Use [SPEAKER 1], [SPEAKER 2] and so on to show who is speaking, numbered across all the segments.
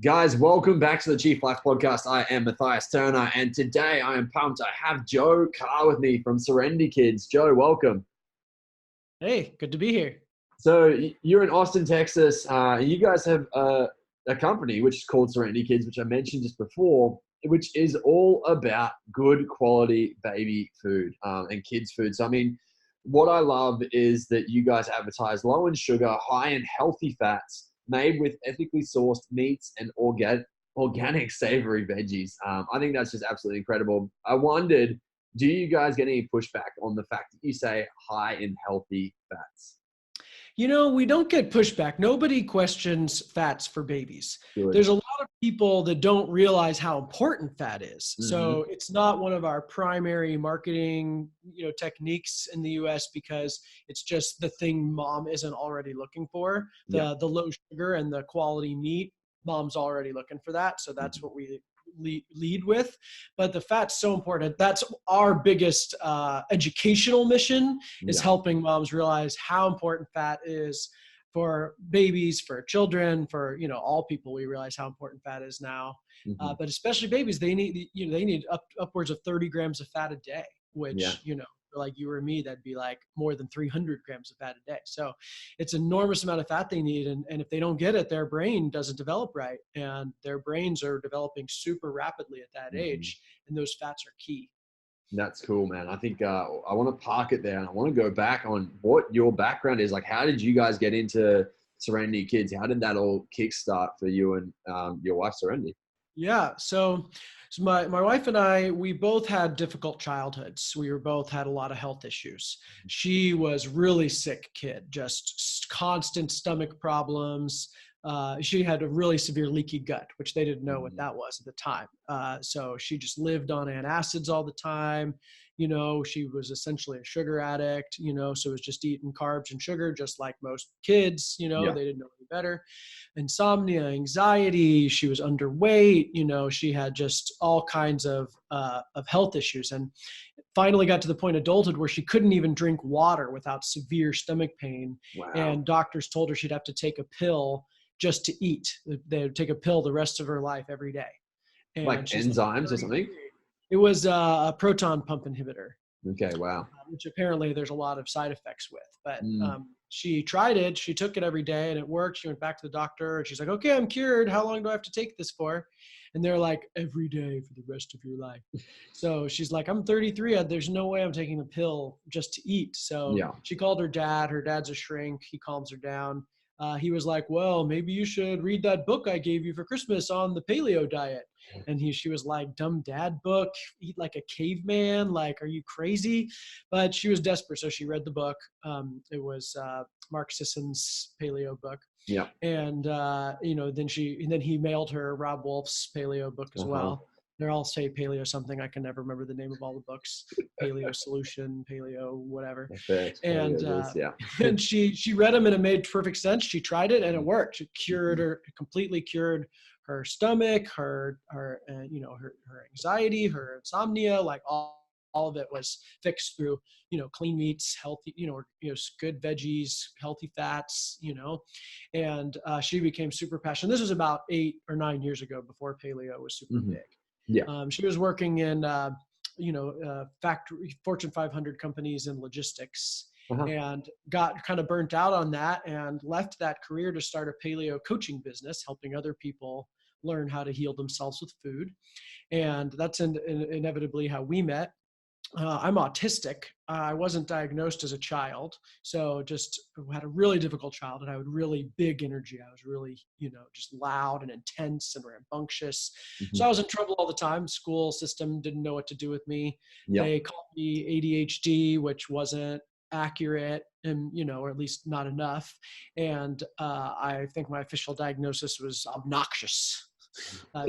[SPEAKER 1] Guys, welcome back to the Chief Life Podcast. I am Matthias Turner, and today I am pumped. I have Joe Carr with me from Serenity Kids. Joe, welcome.
[SPEAKER 2] Hey, good to be here.
[SPEAKER 1] So you're in Austin, Texas. You guys have a company which is called Serenity Kids, which I mentioned just before, which is all about good quality baby food and kids food. So, I mean, what I love is that you guys advertise low in sugar, high in healthy fats, made with ethically sourced meats and organic savory veggies. I think that's just absolutely incredible. I wondered, do you guys get any pushback on the fact that you say high in healthy fats?
[SPEAKER 2] You know, we don't get pushback. Nobody questions fats for babies.
[SPEAKER 1] Good.
[SPEAKER 2] There's a lot of people that don't realize how important fat is.
[SPEAKER 1] Mm-hmm.
[SPEAKER 2] So it's not one of our primary marketing, techniques in the US because it's just the thing mom isn't already looking for. The low sugar and the quality meat, mom's already looking for that. So that's what we lead with. But the fat's so important. That's our biggest educational mission, is helping moms realize how important fat is for babies, for children, for all people. We realize how important fat is now. But especially babies, they need upwards of 30 grams of fat a day, which like you or me, that'd be like more than 300 grams of fat a day. So it's an enormous amount of fat they need. And if they don't get it, their brain doesn't develop right. And their brains are developing super rapidly at that age. And those fats are key.
[SPEAKER 1] That's cool, man. I think I want to park it there, and I want to go back on what your background is. Like, how did you guys get into Serenity Kids? How did that all kickstart for you and your wife, Serenity?
[SPEAKER 2] Yeah. So my wife and I, we both had difficult childhoods. We both had a lot of health issues. She was really sick kid, just constant stomach problems. She had a really severe leaky gut, which they didn't know what that was at the time. So she just lived on antacids all the time. She was essentially a sugar addict, so it was just eating carbs and sugar, just like most kids, they didn't know any better. Insomnia, anxiety, she was underweight, she had just all kinds of health issues, and finally got to the point of adulthood where she couldn't even drink water without severe stomach pain.
[SPEAKER 1] Wow.
[SPEAKER 2] And doctors told her she'd have to take a pill just to eat. They would take a pill the rest of her life every day. And
[SPEAKER 1] like enzymes or something?
[SPEAKER 2] It was a proton pump inhibitor.
[SPEAKER 1] Okay, wow.
[SPEAKER 2] Which apparently there's a lot of side effects with. But she tried it. She took it every day and it worked. She went back to the doctor and she's like, okay, I'm cured. How long do I have to take this for? And they're like, every day for the rest of your life. So she's like, I'm 33. There's no way I'm taking a pill just to eat. So she called her dad. Her dad's a shrink. He calms her down. He was like, well, maybe you should read that book I gave you for Christmas on the paleo diet. And she was like, dumb dad book, eat like a caveman. Like, are you crazy? But she was desperate. So she read the book. It was Mark Sisson's paleo book.
[SPEAKER 1] Yeah.
[SPEAKER 2] And, then he mailed her Rob Wolf's paleo book as well. They're all say paleo something. I can never remember the name of all the books. Paleo solution, paleo, whatever. And she read them and it made perfect sense. She tried it and it worked. It completely cured her stomach, her anxiety, her insomnia, like all of it was fixed through, clean meats, healthy, good veggies, healthy fats, and she became super passionate. This was about 8 or 9 years ago, before paleo was super big. Yeah. She was working in, factory Fortune 500 companies in logistics, and got kind of burnt out on that and left that career to start a paleo coaching business, helping other people learn how to heal themselves with food. And that's inevitably how we met. I'm autistic. I wasn't diagnosed as a child, so just had a really difficult childhood. I had really big energy. I was really, just loud and intense and rambunctious. So I was in trouble all the time. School system didn't know what to do with me. They called me ADHD, which wasn't accurate, and or at least not enough. And I think my official diagnosis was obnoxious. I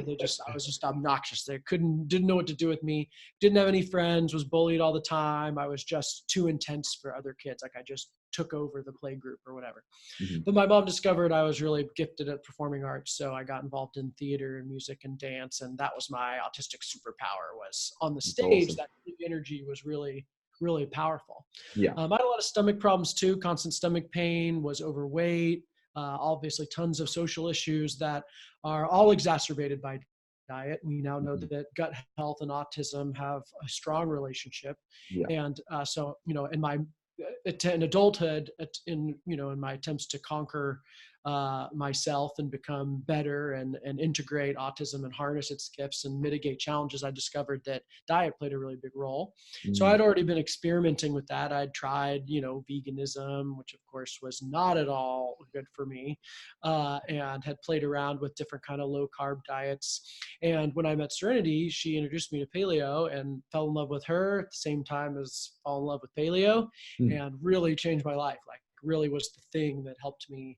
[SPEAKER 2] was just obnoxious. They didn't know what to do with me. Didn't have any friends, was bullied all the time. I was just too intense for other kids. Like, I just took over the play group or whatever. But my mom discovered I was really gifted at performing arts. So I got involved in theater and music and dance. And that was my autistic superpower, was on the stage. Awesome. That energy was really, really powerful. I had a lot of stomach problems too, constant stomach pain, was overweight. obviously tons of social issues that are all exacerbated by diet. We now know that gut health and autism have a strong relationship.
[SPEAKER 1] Yeah.
[SPEAKER 2] And so, in my in adulthood, in my attempts to conquer myself and become better and integrate autism and harness its gifts and mitigate challenges, I discovered that diet played a really big role. So I'd already been experimenting with that. I'd tried, veganism, which of course was not at all good for me, and had played around with different kind of low carb diets. And when I met Serenity, she introduced me to paleo and fell in love with her at the same time as fall in love with paleo, and really changed my life. Like, really was the thing that helped me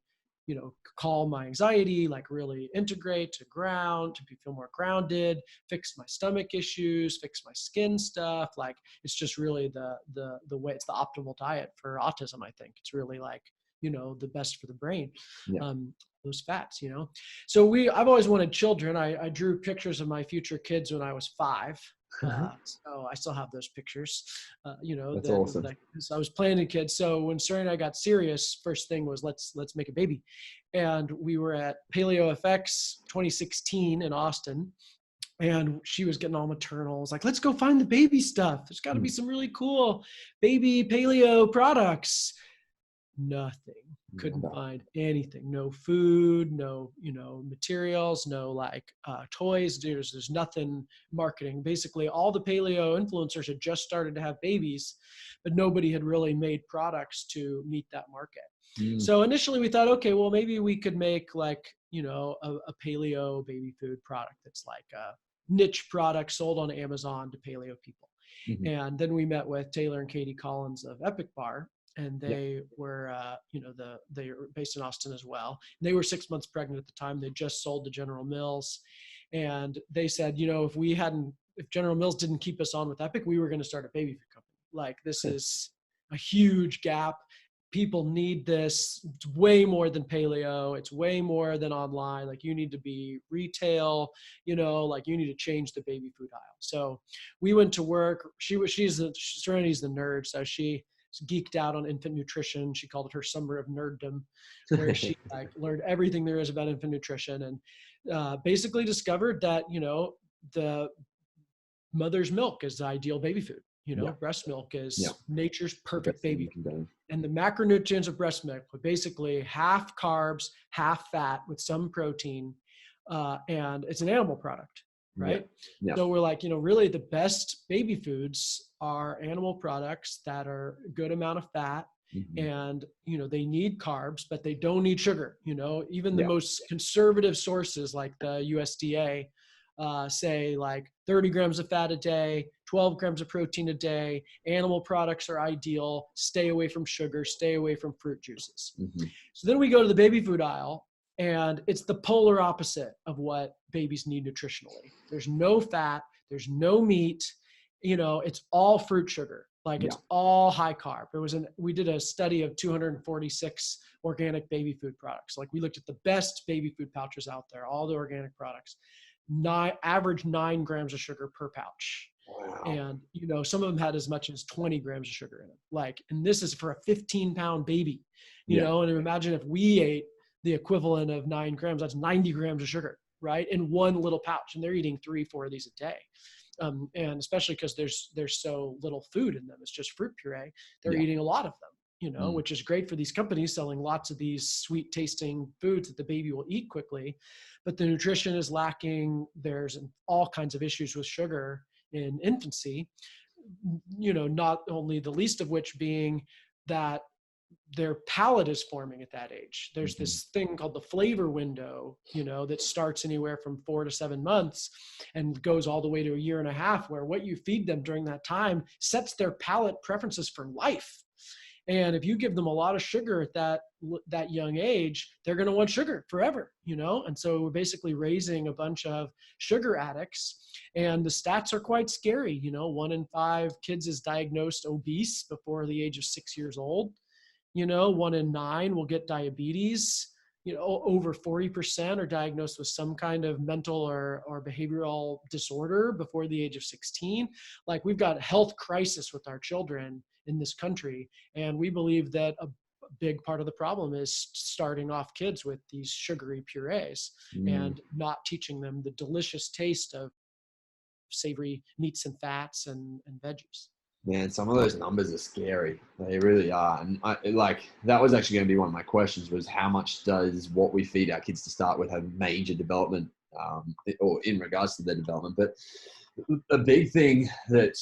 [SPEAKER 2] calm my anxiety, like really integrate to ground, to feel more grounded, fix my stomach issues, fix my skin stuff. Like, it's just really the way, it's the optimal diet for autism. I think it's really like, the best for the brain.
[SPEAKER 1] Yeah.
[SPEAKER 2] Those fats, So I've always wanted children. I drew pictures of my future kids when I was 5. So I still have those pictures,
[SPEAKER 1] That's awesome.
[SPEAKER 2] So I was planning kids. So when Sarah and I got serious, first thing was let's make a baby. And we were at Paleo FX 2016 in Austin, and she was getting all maternal. I was like, let's go find the baby stuff. There's got to be some really cool baby paleo products. Nothing. Couldn't find anything. No food, no, materials, no like toys. There's nothing marketing. Basically, all the paleo influencers had just started to have babies, but nobody had really made products to meet that market. So initially we thought, okay, well, maybe we could make like, a paleo baby food product that's like a niche product sold on Amazon to paleo people. And then we met with Taylor and Katie Collins of Epic Bar, and they were, they were based in Austin as well. And they were 6 months pregnant at the time. They just sold to General Mills, and they said, if General Mills didn't keep us on with Epic, we were going to start a baby food company. Like, this is a huge gap. People need this. It's way more than paleo. It's way more than online. Like, you need to be retail, like you need to change the baby food aisle. So we went to work. Serenity's the nerd. So she geeked out on infant nutrition. She called it her summer of nerddom, where she like learned everything there is about infant nutrition, and basically discovered that, the mother's milk is the ideal baby food. Breast milk is nature's perfect baby. And the macronutrients of breast milk are basically half carbs, half fat with some protein, and it's an animal product, right? So we're like, really the best baby foods are animal products that are a good amount of fat, and, they need carbs, but they don't need sugar. Even the most conservative sources like the USDA say like 30 grams of fat a day, 12 grams of protein a day. Animal products are ideal. Stay away from sugar, stay away from fruit juices. So then we go to the baby food aisle, and it's the polar opposite of what babies need nutritionally. There's no fat, there's no meat, it's all fruit sugar. Like, it's all high carb. We did a study of 246 organic baby food products. Like, we looked at the best baby food pouches out there, all the organic products. Average 9 grams of sugar per pouch. Wow. And, some of them had as much as 20 grams of sugar in them. Like, and this is for a 15-pound baby, and imagine if we ate the equivalent of 9 grams, that's 90 grams of sugar, right? In one little pouch. And they're eating 3-4 of these a day. And especially because there's so little food in them. It's just fruit puree. They're eating a lot of them, which is great for these companies selling lots of these sweet tasting foods that the baby will eat quickly, but the nutrition is lacking. There's all kinds of issues with sugar in infancy, not only the least of which being that their palate is forming at that age. There's this thing called the flavor window, that starts anywhere from 4 to 7 months and goes all the way to 1.5 years, where what you feed them during that time sets their palate preferences for life. And if you give them a lot of sugar at that young age, they're going to want sugar forever, And so we're basically raising a bunch of sugar addicts, and the stats are quite scary. 1 in 5 kids is diagnosed obese before the age of 6 years old. 1 in 9 will get diabetes. Over 40% are diagnosed with some kind of mental or behavioral disorder before the age of 16. Like, we've got a health crisis with our children in this country. And we believe that big part of the problem is starting off kids with these sugary purees
[SPEAKER 1] Mm.
[SPEAKER 2] and not teaching them the delicious taste of savory meats and fats and veggies.
[SPEAKER 1] Man, some of those numbers are scary. They really are. And that was actually going to be one of my questions, was how much does what we feed our kids to start with have major development, or in regards to their development. But a big thing that,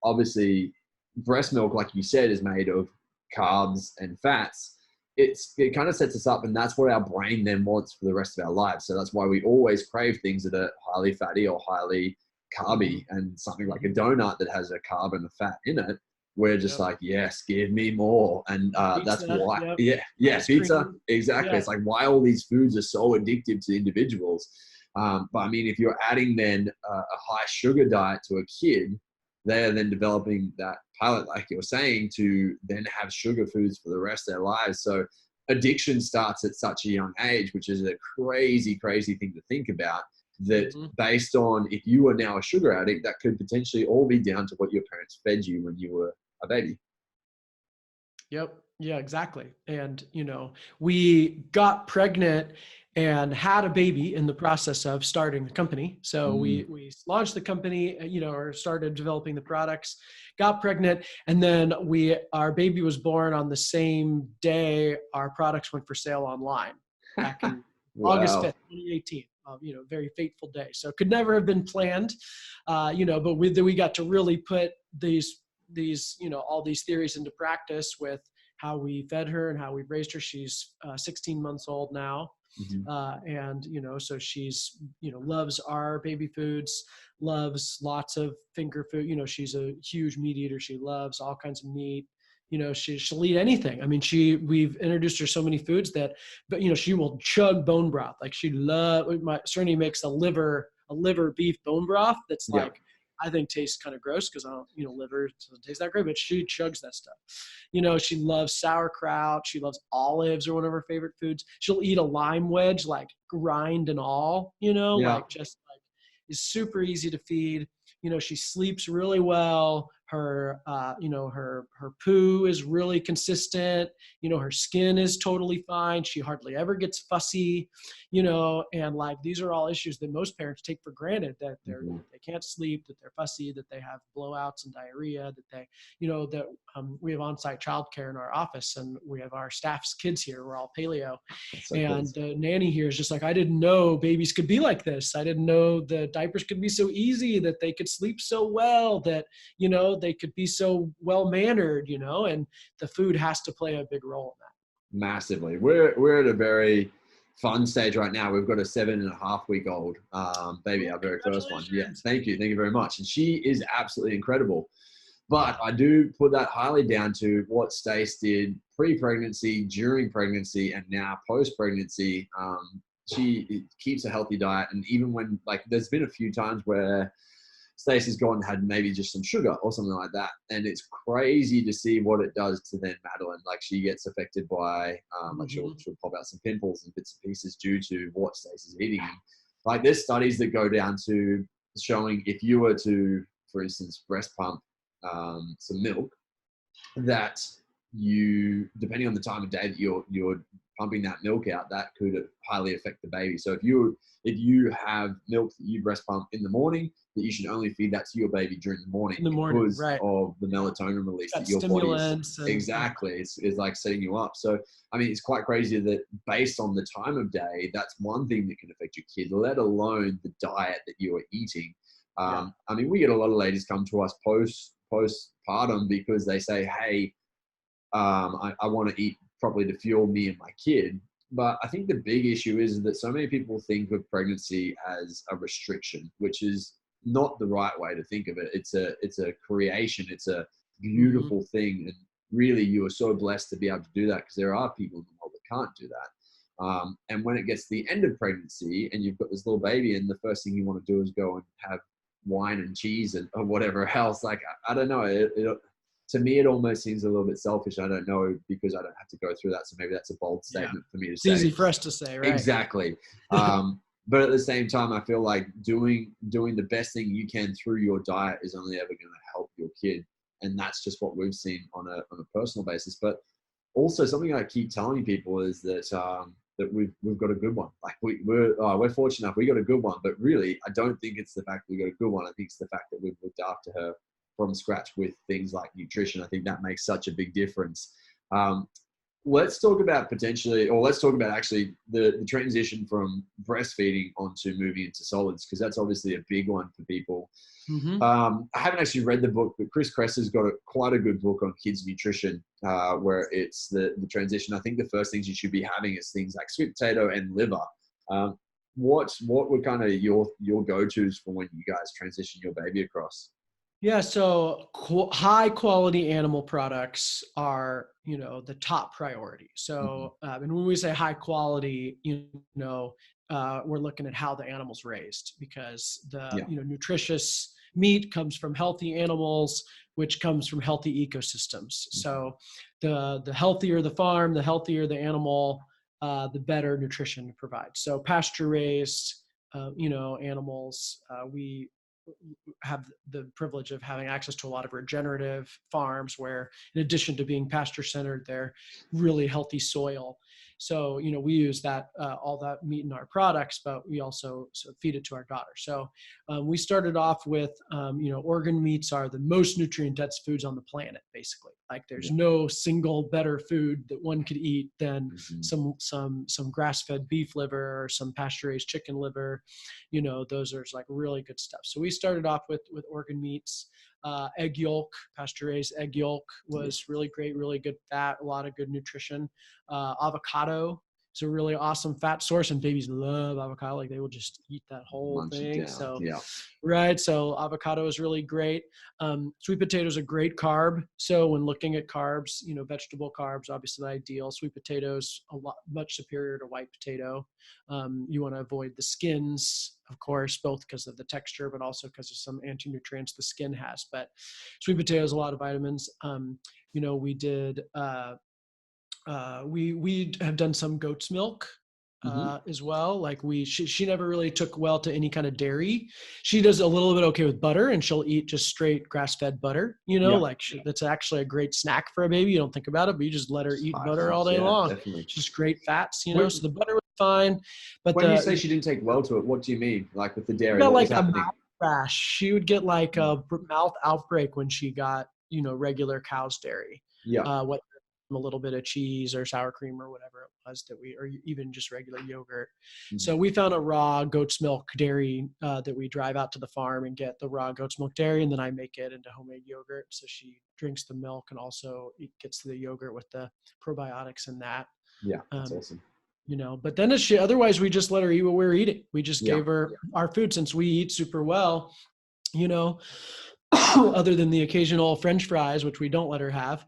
[SPEAKER 1] obviously breast milk, like you said, is made of carbs and fats. It kind of sets us up, and that's what our brain then wants for the rest of our lives. So that's why we always crave things that are highly fatty or highly carby, and something like a donut that has a carb and a fat in it. We're just like, yes, give me more. And that's
[SPEAKER 2] Pizza,
[SPEAKER 1] why,
[SPEAKER 2] yep.
[SPEAKER 1] yeah,
[SPEAKER 2] Ice
[SPEAKER 1] pizza,
[SPEAKER 2] cream.
[SPEAKER 1] exactly.
[SPEAKER 2] Yeah.
[SPEAKER 1] It's like why all these foods are so addictive to individuals. But I mean, if you're adding then a high sugar diet to a kid, they are then developing that palate, like you're saying, to then have sugar foods for the rest of their lives. So addiction starts at such a young age, which is a crazy, crazy thing to think about. That based on, if you were now a sugar addict, that could potentially all be down to what your parents fed you when you were a baby.
[SPEAKER 2] Yep. Yeah, exactly. And, we got pregnant and had a baby in the process of starting the company. So we launched the company, or started developing the products, got pregnant, and then our baby was born on the same day our products went for sale online back in
[SPEAKER 1] Wow.
[SPEAKER 2] August 5th, 2018. Very fateful day. So it could never have been planned, but we got to really put these all these theories into practice with how we fed her and how we raised her. She's 16 months old now. And, so she's, loves our baby foods, loves lots of finger food. She's a huge meat eater. She loves all kinds of meat. She'll eat anything. I mean, we've introduced her so many foods that, but, she will chug bone broth. Like Serenity makes a liver beef bone broth that's like, I think tastes kind of gross because I don't, liver doesn't taste that great, but she chugs that stuff. She loves sauerkraut. She loves olives, are one of her favorite foods. She'll eat a lime wedge, like grind and all, like just like is super easy to feed. She sleeps really well. Her, her poo is really consistent. Her skin is totally fine. She hardly ever gets fussy, and like, these are all issues that most parents take for granted, that they can't sleep, that they're fussy, that they have blowouts and diarrhea, that they, we have on-site childcare in our office, and we have our staff's kids here. We're all paleo.
[SPEAKER 1] So
[SPEAKER 2] and
[SPEAKER 1] cool.
[SPEAKER 2] the nanny here is just like, I didn't know babies could be like this. I didn't know the diapers could be so easy, that they could sleep so well, that, they could be so well-mannered, and the food has to play a big role in that.
[SPEAKER 1] Massively. We're at a very fun stage right now. We've got a 7.5-week-old baby, our very first one. Yeah, thank you very much. And she is absolutely incredible. But I do put that highly down to what Stace did pre-pregnancy, during pregnancy, and now post-pregnancy. She keeps a healthy diet, and even when, like, there's been a few times where Stacey's gone and had maybe just some sugar or something like that, and it's crazy to see what it does to then Madeline. Like, she gets affected by, like she'll pop out some pimples and bits and pieces due to what Stacey's eating. Like, there's studies that go down to showing if you were to, for instance, breast pump some milk, that you, depending on the time of day that you're pumping that milk out, that could highly affect the baby. So if you have milk that you breast pump in the morning, that you should only feed that to your baby during the morning, because
[SPEAKER 2] right.
[SPEAKER 1] of the melatonin release that your body exactly is like setting you up. So I mean, it's quite crazy that based on the time of day, that's one thing that can affect your kid, let alone the diet that you are eating. I mean, we get a lot of ladies come to us postpartum because they say, hey, I want to eat properly to fuel me and my kid. But I think the big issue is that so many people think of pregnancy as a restriction, which is not the right way to think of it. It's a creation. It's a beautiful thing. And really, you are so blessed to be able to do that, because there are people in the world that can't do that. And when it gets to the end of pregnancy and you've got this little baby, and the first thing you want to do is go and have wine and cheese or whatever else, like, I don't know, to me, it almost seems a little bit selfish. I don't know, because I don't have to go through that. So maybe that's a bold statement for me to say.
[SPEAKER 2] It's easy for us to say, right?
[SPEAKER 1] Exactly. But at the same time, I feel like doing the best thing you can through your diet is only ever going to help your kid. And that's just what we've seen on a personal basis. But also something I keep telling people is that that we've got a good one. Like we're fortunate enough we got a good one, but really I don't think it's the fact that we got a good one. I think it's the fact that we've looked after her from scratch with things like nutrition. I think that makes such a big difference. Let's talk about actually the transition from breastfeeding onto moving into solids, because that's obviously a big one for people.
[SPEAKER 2] Mm-hmm.
[SPEAKER 1] I haven't actually read the book, but Chris Kress has got quite a good book on kids nutrition, where it's the transition. I think the first things you should be having is things like sweet potato and liver. What were kind of your go-tos for when you guys transition your baby across?
[SPEAKER 2] Yeah, so high quality animal products are, the top priority. So, and when we say high quality, we're looking at how the animal's raised, because the nutritious meat comes from healthy animals, which comes from healthy ecosystems. So, the healthier the farm, the healthier the animal, the better nutrition it provides. So, pasture raised, animals, we have the privilege of having access to a lot of regenerative farms where, in addition to being pasture centered, they're really healthy soil. So, we use that, all that meat in our products, but we also feed it to our daughter. So we started off with, organ meats are the most nutrient dense foods on the planet, basically. Like there's no single better food that one could eat than some grass-fed beef liver or some pasture-raised chicken liver. Those are like really good stuff. So we started off with organ meats. Egg yolk, pasture-raised egg yolk was really great, really good fat, a lot of good nutrition. Avocado is a really awesome fat source, and babies love avocado. Like they will just eat that whole thing. So, right. So avocado is really great. Sweet potato is a great carb. So when looking at carbs, vegetable carbs, obviously ideal. Sweet potatoes much superior to white potato. You want to avoid the skins, of course, both because of the texture, but also because of some anti-nutrients the skin has. But sweet potato has a lot of vitamins. We did, we have done some goat's milk as well. Like she never really took well to any kind of dairy. She does a little bit okay with butter, and she'll eat just straight grass-fed butter. That's actually a great snack for a baby. You don't think about it, but you just let her eat butter all day long.
[SPEAKER 1] Definitely.
[SPEAKER 2] Just great fats, so the butter was fine. But
[SPEAKER 1] when you say she didn't take well to it, what do you mean? Like with the dairy,
[SPEAKER 2] got
[SPEAKER 1] what
[SPEAKER 2] like
[SPEAKER 1] was happening?
[SPEAKER 2] a mouth rash. She would get like a mouth outbreak when she got, regular cow's dairy. What a little bit of cheese or sour cream or whatever it was or even just regular yogurt. So we found a raw goat's milk dairy that we drive out to the farm and get the raw goat's milk dairy, and then I make it into homemade yogurt. So she drinks the milk and also gets the yogurt with the probiotics in that.
[SPEAKER 1] Yeah, that's awesome.
[SPEAKER 2] But then otherwise we just let her eat what we were eating. We just gave her our food, since we eat super well, other than the occasional French fries, which we don't let her have,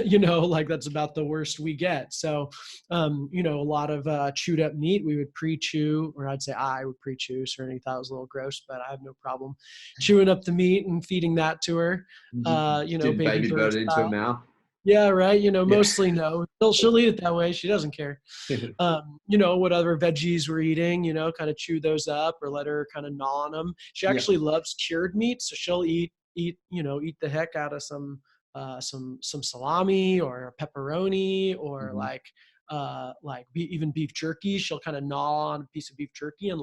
[SPEAKER 2] like that's about the worst we get. So, a lot of chewed up meat we would pre-chew, or I'd say I would pre-chew. Serenity thought it was a little gross, but I have no problem chewing up the meat and feeding that to her.
[SPEAKER 1] Baby bird into her mouth.
[SPEAKER 2] Yeah, right. Mostly no. She'll eat it that way. She doesn't care. What other veggies we're eating, kind of chew those up or let her kind of gnaw on them. She actually loves cured meat, so she'll eat the heck out of some salami or pepperoni or even beef jerky. She'll kind of gnaw on a piece of beef jerky and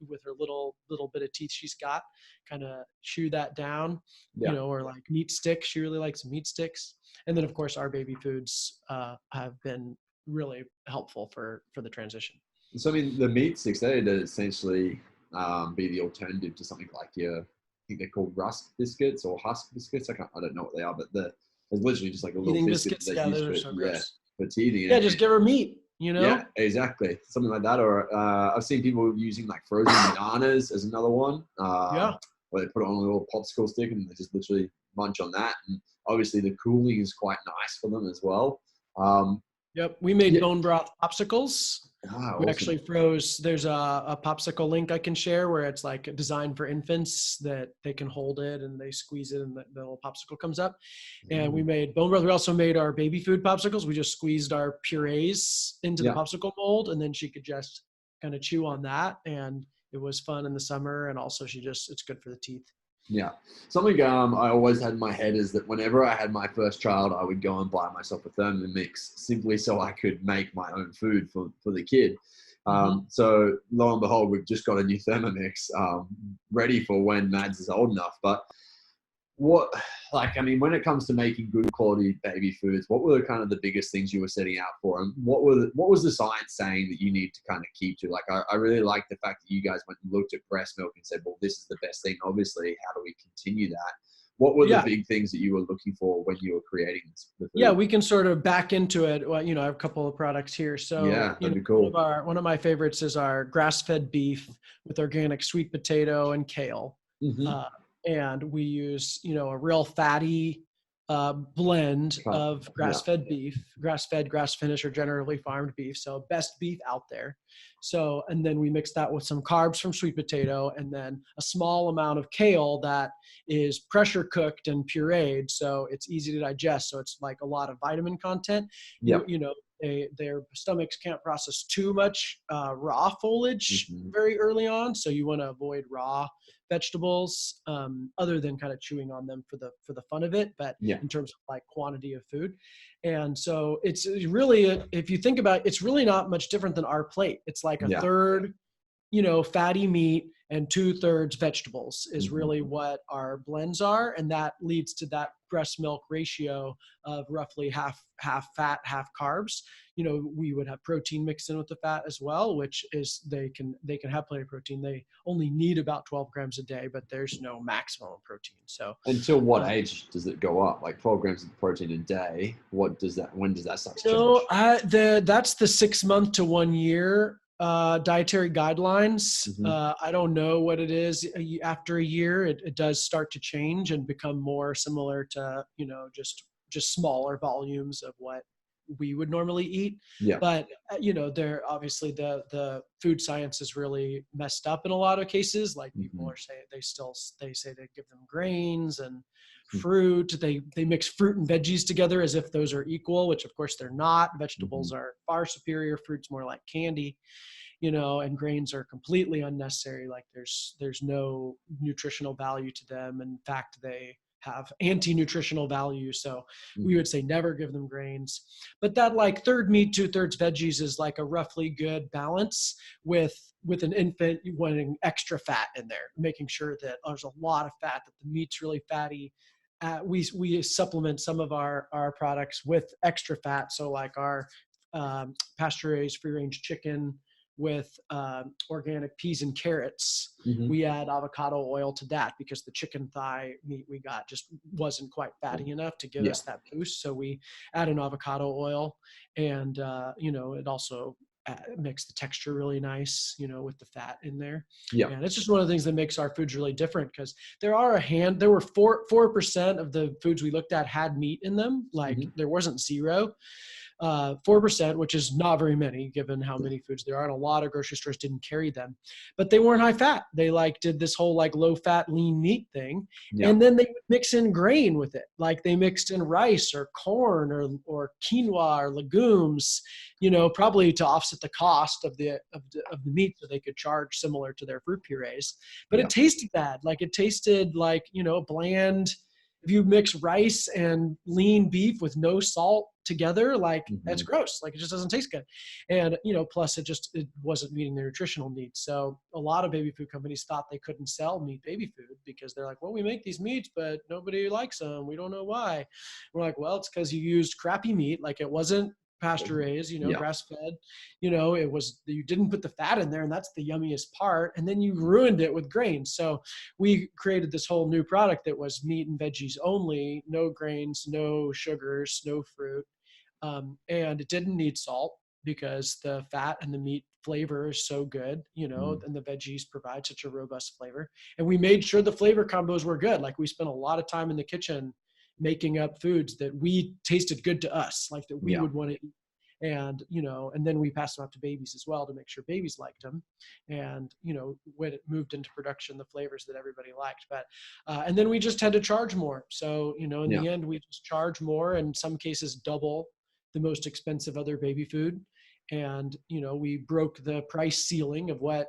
[SPEAKER 2] with her little bit of teeth she's got, kind of chew that down, or like meat sticks. She really likes meat sticks. And then of course our baby foods have been really helpful for the transition.
[SPEAKER 1] So I mean, the meat sticks, they'd essentially be the alternative to something like I think they're called rusk biscuits or husk biscuits. I don't know what they are, but it's literally just like a little
[SPEAKER 2] eating
[SPEAKER 1] biscuit
[SPEAKER 2] biscuits. Yeah, those are so gross.
[SPEAKER 1] For teething.
[SPEAKER 2] Yeah, just give her meat.
[SPEAKER 1] Yeah, exactly, something like that. Or I've seen people using like frozen bananas as another one. Where they put it on a little popsicle stick and they just literally munch on that. And obviously the cooling is quite nice for them as well.
[SPEAKER 2] We made bone broth popsicles. We
[SPEAKER 1] awesome.
[SPEAKER 2] actually froze. There's a popsicle link I can share where it's like designed for infants that they can hold it and they squeeze it and the little popsicle comes up. And we made bone broth. We also made our baby food popsicles. We just squeezed our purees into the popsicle mold, and then she could just kind of chew on that. And it was fun in the summer. And also it's good for the teeth.
[SPEAKER 1] Yeah. Something I always had in my head is that whenever I had my first child, I would go and buy myself a Thermomix simply so I could make my own food for the kid.
[SPEAKER 2] Hmm.
[SPEAKER 1] So lo and behold, we've just got a new Thermomix ready for when Mads is old enough. But what, like, I mean, when it comes to making good quality baby foods, what were kind of the biggest things you were setting out for, and what was the science saying that you need to kind of keep to? Like, I really like the fact that you guys went and looked at breast milk and said, well, this is the best thing. Obviously, how do we continue that? What were the
[SPEAKER 2] Yeah.
[SPEAKER 1] big things that you were looking for when you were creating the
[SPEAKER 2] Yeah,
[SPEAKER 1] food?
[SPEAKER 2] we can sort of back into it. Well, I have a couple of products here. So,
[SPEAKER 1] Yeah, that'd be cool.
[SPEAKER 2] one of my favorites is our grass-fed beef with organic sweet potato and kale.
[SPEAKER 1] Mm-hmm.
[SPEAKER 2] Uh, and we use, a real fatty blend of
[SPEAKER 1] Yeah.
[SPEAKER 2] grass-fed beef. Grass-fed, grass-finished, or generally farmed beef. So best beef out there. So, and then we mix that with some carbs from sweet potato, and then a small amount of kale that is pressure cooked and pureed, so it's easy to digest. So it's like a lot of vitamin content.
[SPEAKER 1] Yeah.
[SPEAKER 2] Their stomachs can't process too much raw foliage
[SPEAKER 1] Mm-hmm.
[SPEAKER 2] very early on, so you want to avoid raw vegetables, other than kind of chewing on them for the fun of it, but
[SPEAKER 1] Yeah.
[SPEAKER 2] in terms of like quantity of food. And so it's really, if you think about it, it's really not much different than our plate. It's like a
[SPEAKER 1] Yeah.
[SPEAKER 2] third fatty meat and 2/3 vegetables is
[SPEAKER 1] Mm-hmm.
[SPEAKER 2] really what our blends are. And that leads to that breast milk ratio of roughly half fat, half carbs. We would have protein mixed in with the fat as well, which is they can have plenty of protein. They only need about 12 grams a day, but there's no maximum protein. So,
[SPEAKER 1] Until what age does it go up? Like 12 grams of protein a day. When does that start to change?
[SPEAKER 2] that's the 6 month to 1 year dietary guidelines.
[SPEAKER 1] Mm-hmm.
[SPEAKER 2] I don't know what it is after a year. It does start to change and become more similar to just smaller volumes of what we would normally eat.
[SPEAKER 1] Yeah.
[SPEAKER 2] But they're obviously the food science is really messed up in a lot of cases. Like people
[SPEAKER 1] Mm-hmm.
[SPEAKER 2] are saying they say they give them grains and fruit. They mix fruit and veggies together as if those are equal, which of course they're not.
[SPEAKER 1] Mm-hmm.
[SPEAKER 2] Vegetables are far superior. Fruit's more like candy, and grains are completely unnecessary. Like there's no nutritional value to them. In fact, they have anti-nutritional value. So we
[SPEAKER 1] Mm-hmm.
[SPEAKER 2] would say never give them grains. But that like third meat, 2/3 veggies is like a roughly good balance with an infant wanting extra fat in there, making sure that there's a lot of fat, that the meat's really fatty. We supplement some of our products with extra fat. So like our pasture raised free range chicken with organic peas and carrots.
[SPEAKER 1] Mm-hmm.
[SPEAKER 2] We add avocado oil to that because the chicken thigh meat we got just wasn't quite fatty enough to give
[SPEAKER 1] Yeah.
[SPEAKER 2] us that boost. So we add an avocado oil, and it also makes the texture really nice, with the fat in there.
[SPEAKER 1] Yeah.
[SPEAKER 2] And it's just one of the things that makes our foods really different, because there were 4% of the foods we looked at had meat in them. Like
[SPEAKER 1] Mm-hmm.
[SPEAKER 2] there wasn't zero. 4%, which is not very many given how many foods there are, and a lot of grocery stores didn't carry them, but they weren't high fat. They like did this whole like low fat lean meat thing,
[SPEAKER 1] Yeah.
[SPEAKER 2] and then they would mix in grain with it. Like they mixed in rice or corn or quinoa or legumes, probably to offset the cost of the meat, so they could charge similar to their fruit purees. But
[SPEAKER 1] Yeah.
[SPEAKER 2] it tasted bad. Like it tasted like bland. If you mix rice and lean beef with no salt together, like
[SPEAKER 1] Mm-hmm.
[SPEAKER 2] that's gross. Like it just doesn't taste good. And, plus it wasn't meeting their nutritional needs. So a lot of baby food companies thought they couldn't sell meat baby food because they're like, well, we make these meats, but nobody likes them. We don't know why. We're like, well, it's because you used crappy meat. Like it wasn't pasture raised,
[SPEAKER 1] Yeah.
[SPEAKER 2] grass fed, it was, you didn't put the fat in there, and that's the yummiest part. And then you ruined it with grains. So we created this whole new product that was meat and veggies only, no grains, no sugars, no fruit. And it didn't need salt because the fat and the meat flavor is so good, and the veggies provide such a robust flavor. And we made sure the flavor combos were good. Like we spent a lot of time in the kitchen making up foods that we tasted good to us, like that we
[SPEAKER 1] Yeah.
[SPEAKER 2] would want to eat. And, and then we passed them out to babies as well to make sure babies liked them. And, when it moved into production, the flavors that everybody liked. But, and then we just had to charge more. So, in
[SPEAKER 1] Yeah.
[SPEAKER 2] the end, we just charge more, in some cases double the most expensive other baby food. And, we broke the price ceiling of what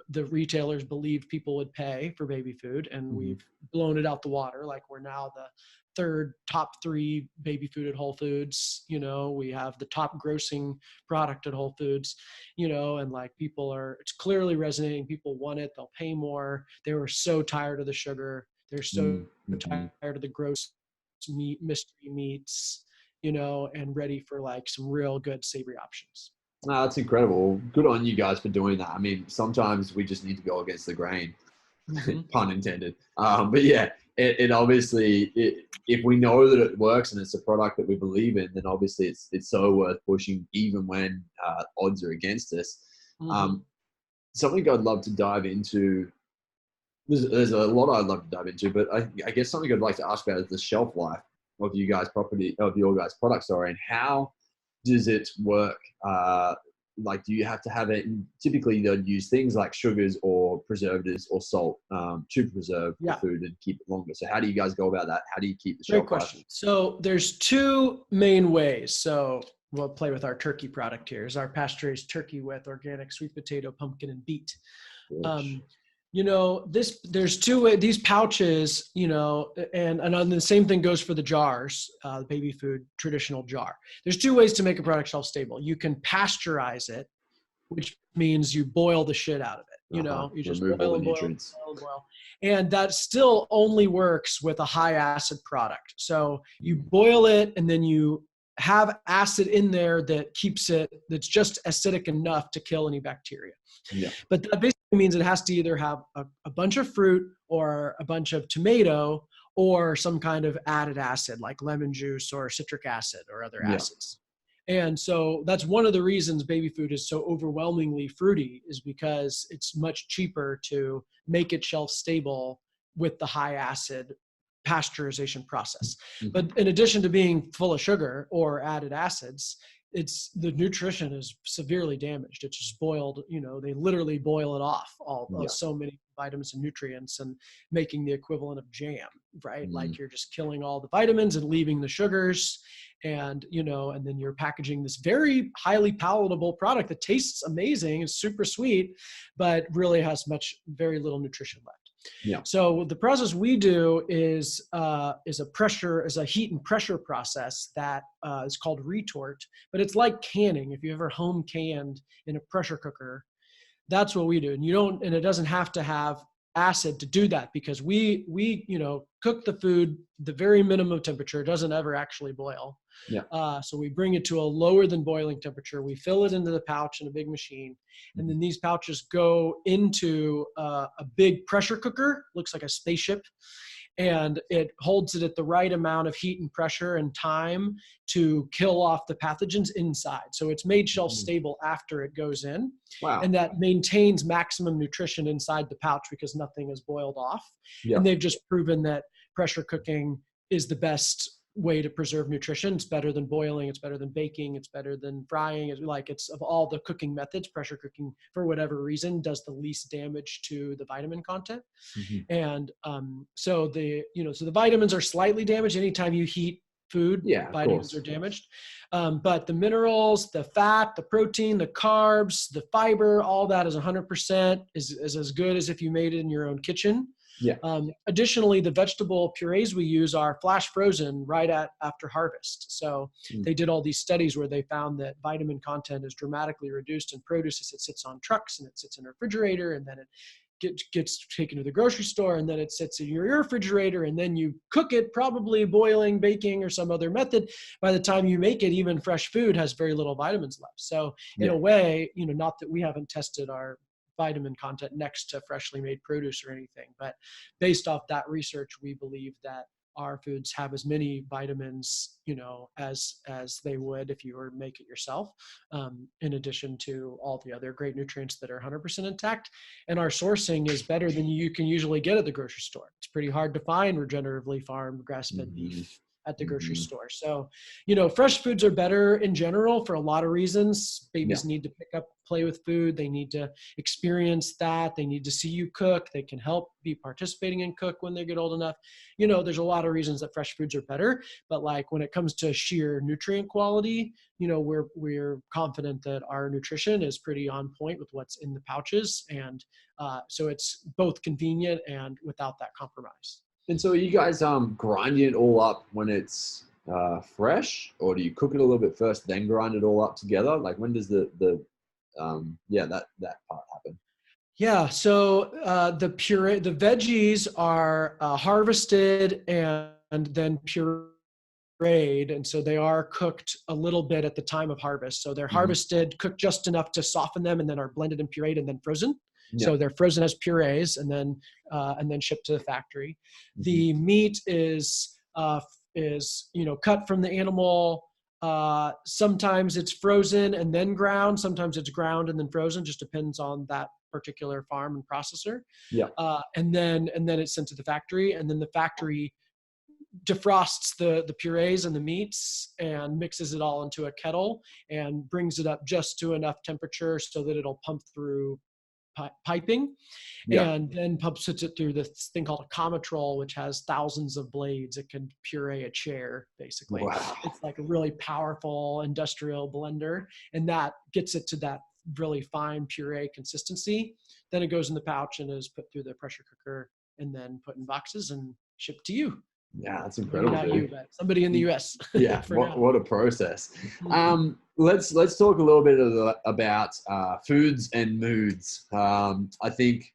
[SPEAKER 2] the retailers believed people would pay for baby food, and we've blown it out the water. Like, we're now the third top 3 baby food at Whole Foods. We have the top grossing product at Whole Foods, and like, it's clearly resonating. People want it. They'll pay more. They were so tired of the sugar. They're so tired of the gross meat, mystery meats, and ready for like some real good savory options.
[SPEAKER 1] No, that's incredible. Good on you guys for doing that. I mean, sometimes we just need to go against the grain, pun intended. But yeah, it obviously, if we know that it works and it's a product that we believe in, then obviously it's so worth pushing, even when odds are against us. Something I'd love to dive into. There's a lot I'd love to dive into, but I guess something I'd like to ask about is the shelf life of your guys' product, and how does it work? Like, do you have to have it? Typically, they'd use things like sugars or preservatives or salt to preserve the food and keep it longer. So how do you guys go about that? How do you keep the shelf life?
[SPEAKER 2] Great question. So there's 2 main ways. So we'll play with our turkey product here. Is our pasture-raised turkey with organic sweet potato, pumpkin, and beet. There's 2 ways, these pouches, and the same thing goes for the jars, the baby food traditional jar. There's 2 ways to make a product shelf stable. You can pasteurize it, which means you boil the shit out of it. You just boil and boil. And that still only works with a high acid product. So you boil it, and then you have acid in there that keeps it, that's just acidic enough to kill any bacteria. But that basically means it has to either have a bunch of fruit or a bunch of tomato or some kind of added acid like lemon juice or citric acid or other acids. And so that's one of the reasons baby food is so overwhelmingly fruity, is because it's much cheaper to make it shelf stable with the high acid pasteurization process. But in addition to being full of sugar or added acids, the nutrition is severely damaged. It's just boiled, they literally boil it off, so many vitamins and nutrients, and making the equivalent of jam, right? Like, you're just killing all the vitamins and leaving the sugars, and and then you're packaging this very highly palatable product that tastes amazing, it's super sweet, but really has very little nutrition left. So the process we do is a heat and pressure process that is called retort, but it's like canning. If you ever home canned in a pressure cooker, that's what we do. And it doesn't have to have acid to do that, because we cook the food the very minimum temperature. It doesn't ever actually boil. So we bring it to a lower than boiling temperature. We fill it into the pouch in a big machine, and then these pouches go into a big pressure cooker, looks like a spaceship, and it holds it at the right amount of heat and pressure and time to kill off the pathogens inside. So it's made shelf stable after it goes in. And that maintains maximum nutrition inside the pouch because nothing is boiled off. And they've just proven that pressure cooking is the best way to preserve nutrition. It's better than boiling. It's better than baking. It's better than frying. It's of all the cooking methods, pressure cooking, for whatever reason, does the least damage to the vitamin content. And so the vitamins are slightly damaged anytime you heat food. Vitamins are damaged. But the minerals, the fat, the protein, the carbs, the fiber, all that is 100%, is as good as if you made it in your own kitchen. Additionally, the vegetable purees we use are flash frozen right after harvest. So they did all these studies where they found that vitamin content is dramatically reduced in produce as it sits on trucks and it sits in a refrigerator, and then it gets taken to the grocery store, and then it sits in your refrigerator, and then you cook it, probably boiling, baking, or some other method. By the time you make it, even fresh food has very little vitamins left. So in a way, not that we haven't tested our vitamin content next to freshly made produce or anything, but based off that research, we believe that our foods have as many vitamins, as they would if you were to make it yourself, in addition to all the other great nutrients that are 100% intact. And our sourcing is better than you can usually get at the grocery store. It's pretty hard to find regeneratively farmed grass-fed beef at the grocery
[SPEAKER 1] Mm-hmm.
[SPEAKER 2] store. So, fresh foods are better in general for a lot of reasons. Babies need to pick up, play with food. They need to experience that. They need to see you cook. They can help be participating in cook when they get old enough. There's a lot of reasons that fresh foods are better, but like when it comes to sheer nutrient quality, we're confident that our nutrition is pretty on point with what's in the pouches. And so it's both convenient and without that compromise.
[SPEAKER 1] And so are you guys grinding it all up when it's fresh, or do you cook it a little bit first, then grind it all up together? Like when does that part happen?
[SPEAKER 2] Yeah, so the veggies are harvested and then pureed, and so they are cooked a little bit at the time of harvest. So they're harvested, cooked just enough to soften them, and then are blended and pureed and then frozen.
[SPEAKER 1] Yeah.
[SPEAKER 2] So they're frozen as purees and then shipped to the factory. The meat is cut from the animal. Sometimes it's frozen and then ground. Sometimes it's ground and then frozen. Just depends on that particular farm and processor.
[SPEAKER 1] Yeah.
[SPEAKER 2] And then it's sent to the factory, and then the factory defrosts the purees and the meats and mixes it all into a kettle and brings it up just to enough temperature so that it'll pump through piping, and then pumps it through this thing called a comatrol, which has thousands of blades. It can puree a chair, basically.
[SPEAKER 1] Wow.
[SPEAKER 2] It's like a really powerful industrial blender, and that gets it to that really fine puree consistency. Then it goes in the pouch and is put through the pressure cooker and then put in boxes and shipped to you.
[SPEAKER 1] Yeah, that's incredible.
[SPEAKER 2] Maybe not you, but somebody in the US.
[SPEAKER 1] Yeah, what a process. Let's talk a little bit about foods and moods. I think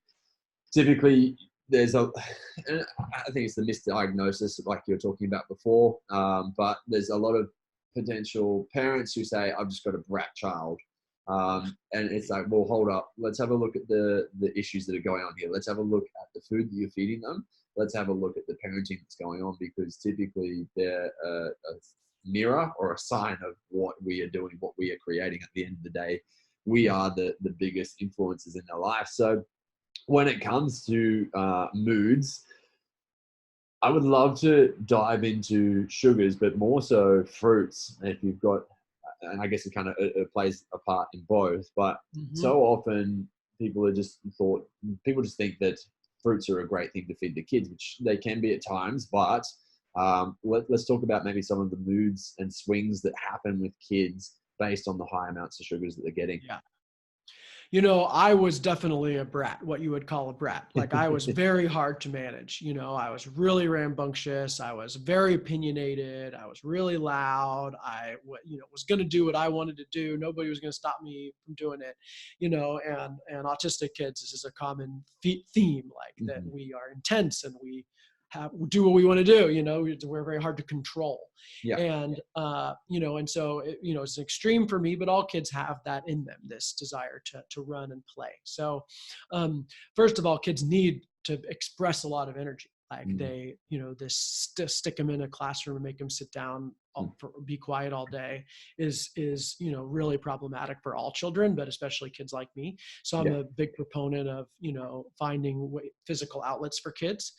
[SPEAKER 1] typically I think it's the misdiagnosis, like you were talking about before, but there's a lot of potential parents who say, I've just got a brat child. And it's like, well, hold up. Let's have a look at the issues that are going on here. Let's have a look at the food that you're feeding them. Let's have a look at the parenting that's going on, because typically they're a mirror or a sign of what we are doing, what we are creating. At the end of the day, we are the biggest influences in their life. So when it comes to moods, I would love to dive into sugars, but more so fruits. If you've got, and I guess it plays a part in both, but so often people just think that fruits are a great thing to feed the kids, which they can be at times, but let's talk about maybe some of the moods and swings that happen with kids based on the high amounts of sugars that they're getting.
[SPEAKER 2] Yeah. I was definitely a brat, what you would call a brat. Like I was very hard to manage. I was really rambunctious. I was very opinionated. I was really loud. I was going to do what I wanted to do. Nobody was going to stop me from doing it, and autistic kids, this is a common theme, like that we are intense and we do what we want to do. We're very hard to control.
[SPEAKER 1] Yeah.
[SPEAKER 2] And, and so, it's an extreme for me, but all kids have that in them, this desire to run and play. So, first of all, kids need to express a lot of energy. Like they, stick them in a classroom and make them sit down, be quiet all day is really problematic for all children, but especially kids like me. So I'm a big proponent of, finding physical outlets for kids.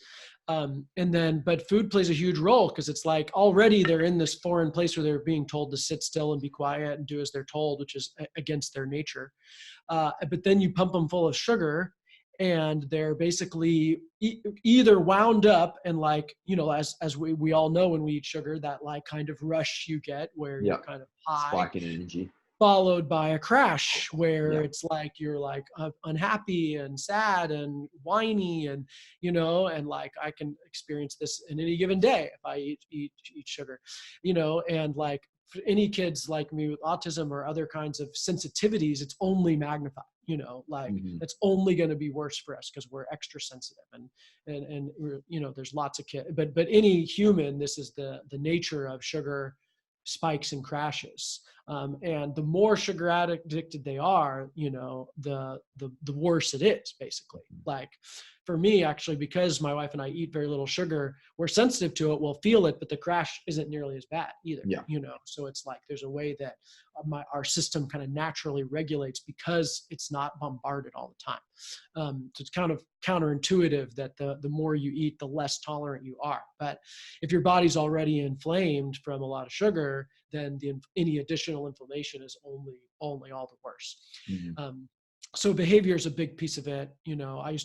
[SPEAKER 2] But food plays a huge role, because it's like already they're in this foreign place where they're being told to sit still and be quiet and do as they're told, which is against their nature. But then you pump them full of sugar, and they're basically either wound up and like, as we all know, when we eat sugar, that like kind of rush you get where you're kind of high,
[SPEAKER 1] spike in energy,
[SPEAKER 2] followed by a crash where it's like you're like unhappy and sad and whiny, and and like I can experience this in any given day if I eat sugar, and like for any kids like me with autism or other kinds of sensitivities, it's only magnified. It's only going to be worse for us because we're extra sensitive, and we're, there's lots of kids, but any human, this is the nature of sugar spikes and crashes. And the more sugar addicted they are, the worse it is, basically. Like for me, actually, because my wife and I eat very little sugar, we're sensitive to it. We'll feel it, but the crash isn't nearly as bad either.
[SPEAKER 1] Yeah.
[SPEAKER 2] So it's like there's a way that our system kind of naturally regulates because it's not bombarded all the time. So it's kind of counterintuitive that the more you eat, the less tolerant you are. But if your body's already inflamed from a lot of sugar, then any additional inflammation is only all the worse.
[SPEAKER 1] Mm-hmm.
[SPEAKER 2] So behavior is a big piece of it. I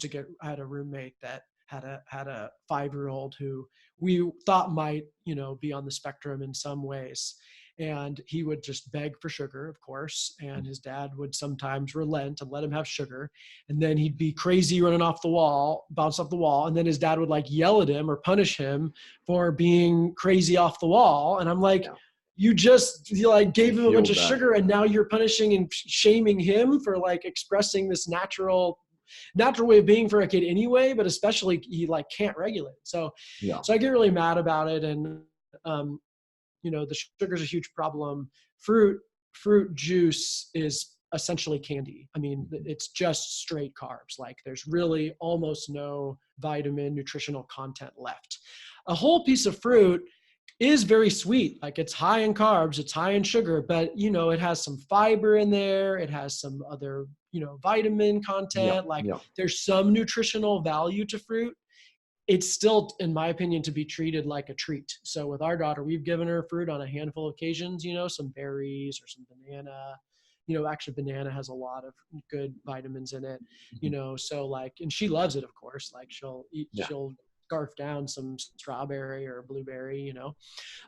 [SPEAKER 2] had a roommate that had a 5-year-old who we thought might, be on the spectrum in some ways. And he would just beg for sugar, of course. And his dad would sometimes relent and let him have sugar. And then he'd be crazy running bounce off the wall. And then his dad would like yell at him or punish him for being crazy off the wall. And I'm like,
[SPEAKER 1] Yeah.
[SPEAKER 2] you gave him a bunch of sugar, and now you're punishing and shaming him for like expressing this natural way of being for a kid anyway, but especially he like can't regulate. So I get really mad about it. And, the sugar is a huge problem. Fruit juice is essentially candy. I mean, it's just straight carbs. Like there's really almost no vitamin nutritional content left. A whole piece of fruit is very sweet. Like it's high in carbs, it's high in sugar, but it has some fiber in there. It has some other, vitamin content. There's some nutritional value to fruit. It's still, in my opinion, to be treated like a treat. So with our daughter, we've given her fruit on a handful of occasions, some berries or some banana. Actually banana has a lot of good vitamins in it, so like, and she loves it, of course. Like she'll scarf down some strawberry or blueberry,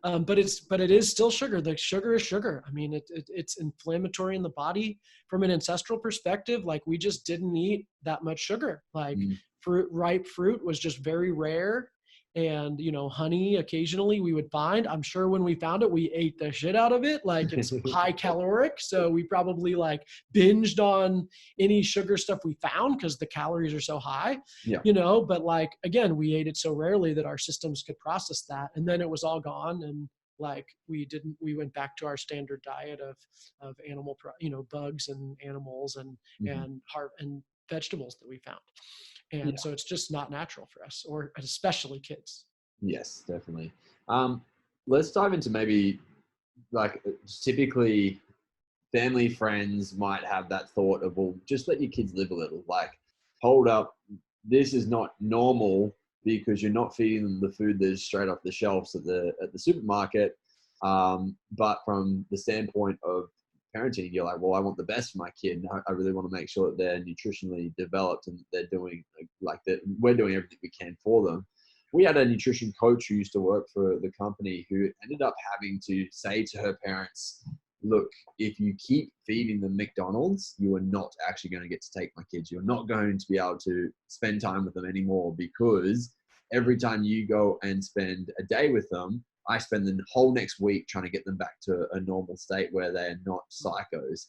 [SPEAKER 2] but it is still sugar. The sugar is sugar. I mean, it's inflammatory in the body. From an ancestral perspective, like we just didn't eat that much sugar. Like ripe fruit was just very rare. And, honey, occasionally we would find. I'm sure when we found it, we ate the shit out of it. Like it's high caloric. So we probably like binged on any sugar stuff we found because the calories are so high, but like, again, we ate it so rarely that our systems could process that. And then it was all gone. And like, we went back to our standard diet of animal, bugs and animals and vegetables that we found. And so it's just not natural for us, or especially kids.
[SPEAKER 1] Yes, definitely. Let's dive into maybe like typically family friends might have that thought of, well, just let your kids live a little. Like, hold up, this is not normal because you're not feeding them the food that is straight off the shelves at the supermarket. But from the standpoint of parenting, you're like, well, I want the best for my kid. And I really want to make sure that they're nutritionally developed and they're doing like that. We're doing everything we can for them. We had a nutrition coach who used to work for the company who ended up having to say to her parents, look, if you keep feeding them McDonald's, you are not actually going to get to take my kids. You're not going to be able to spend time with them anymore because every time you go and spend a day with them, I spend the whole next week trying to get them back to a normal state where they're not psychos.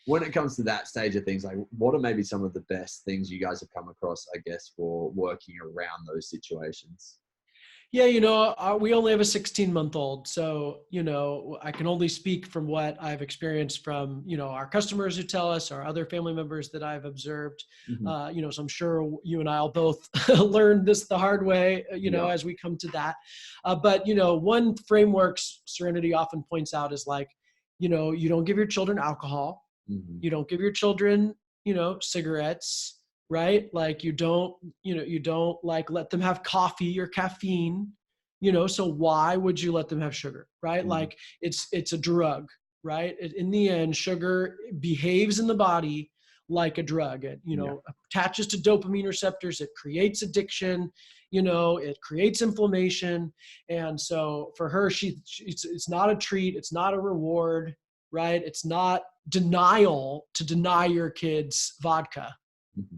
[SPEAKER 1] When it comes to that stage of things, like what are maybe some of the best things you guys have come across, I guess, for working around those situations?
[SPEAKER 2] Yeah, we only have a 16-month-old. So, I can only speak from what I've experienced from, our customers who tell us, our other family members that I've observed. So I'm sure you and I'll both learn this the hard way, as we come to that. But, one framework Serenity often points out is like, you don't give your children alcohol. You don't give your children, cigarettes. Right? Like you don't like let them have coffee or caffeine, so why would you let them have sugar? Right? Like it's a drug, right? In the end, sugar behaves in the body like a drug. It, attaches to dopamine receptors. It creates addiction, it creates inflammation. And so for her, it's not a treat. It's not a reward, right? It's not denial to deny your kids vodka.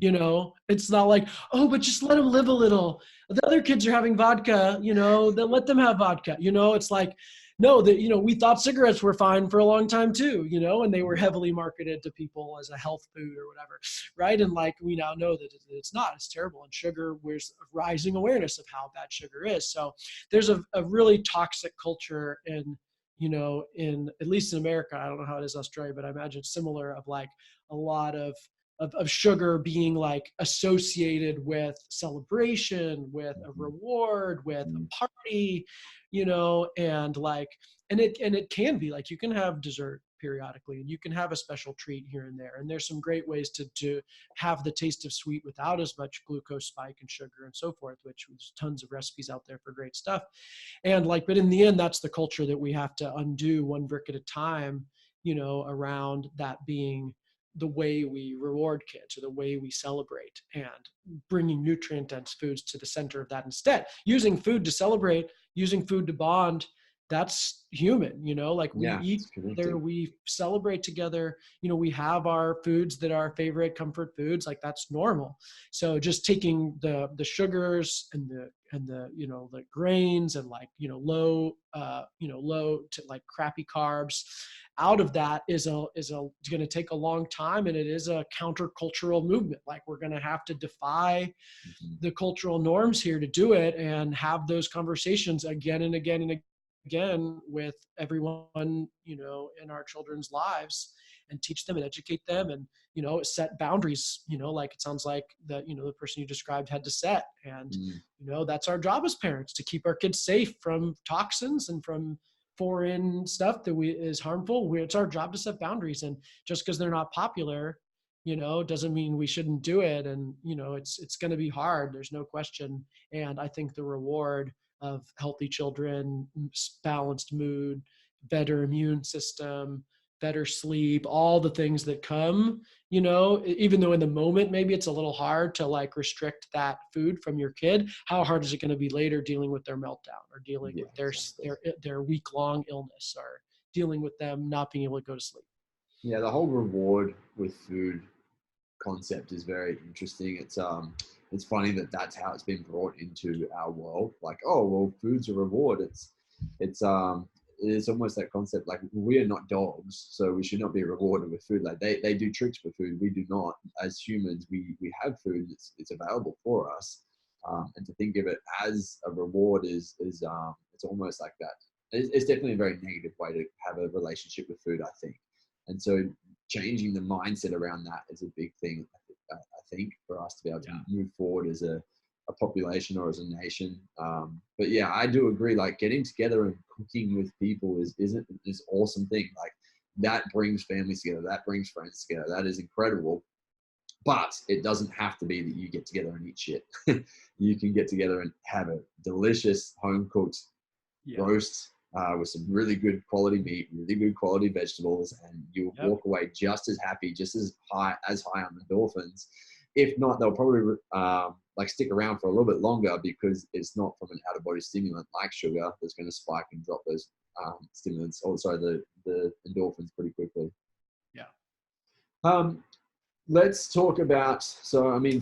[SPEAKER 2] It's not like, oh, but just let them live a little. The other kids are having vodka, then let them have vodka. It's like, no, that, we thought cigarettes were fine for a long time too, and they were heavily marketed to people as a health food or whatever. Right. And like, we now know that it's not, it's terrible. And sugar, there's a rising awareness of how bad sugar is. So there's a really toxic culture in in, at least in America, I don't know how it is in Australia, but I imagine similar, of like a lot of sugar being like associated with celebration, with a reward, with a party, and like, and it can be like, you can have dessert periodically, and you can have a special treat here and there. And there's some great ways to have the taste of sweet without as much glucose spike and sugar and so forth, which there's tons of recipes out there for great stuff. And like, but in the end, that's the culture that we have to undo one brick at a time, around that being the way we reward kids, or the way we celebrate, and bringing nutrient dense foods to the center of that instead. Using food to celebrate, using food to bond, that's human, like we eat together, we celebrate together, we have our foods that are our favorite comfort foods, like that's normal. So just taking the sugars and the the grains and like, low to like crappy carbs out of that is going to take a long time. And it is a countercultural movement. Like, we're going to have to defy the cultural norms here to do it, and have those conversations again and again and again with everyone, in our children's lives, and teach them and educate them, and, set boundaries, like it sounds like that, the person you described had to set. And, that's our job as parents, to keep our kids safe from toxins and from foreign stuff that is harmful. It's our job to set boundaries. And just because they're not popular, doesn't mean we shouldn't do it. And, it's going to be hard. There's no question. And I think the reward of healthy children, balanced mood, better immune system, better sleep, all the things that come, even though in the moment, maybe it's a little hard to like restrict that food from your kid, how hard is it going to be later dealing with their meltdown, or dealing with their week-long illness, or dealing with them not being able to go to sleep?
[SPEAKER 1] Yeah, the whole reward with food concept is very interesting. It's funny that that's how it's been brought into our world. Like, oh well, food's a reward. It's almost that concept, like, we are not dogs, so we should not be rewarded with food. Like, they do tricks for food, we do not. As humans, we have food, it's available for us, and to think of it as a reward is it's almost like that. It's definitely a very negative way to have a relationship with food, I think. And so changing the mindset around that is a big thing, I think, for us to be able to move forward as a population or as a nation. But yeah, I do agree, like, getting together and cooking with people is this awesome thing. Like, that brings families together, that brings friends together, that is incredible. But it doesn't have to be that you get together and eat shit. You can get together and have a delicious home cooked roast with some really good quality meat, really good quality vegetables, and you'll walk away just as happy, just as high on endorphins. If not, they'll probably like stick around for a little bit longer, because it's not from an out-of-body stimulant like sugar that's going to spike and drop those stimulants, the endorphins, pretty quickly. Let's talk about,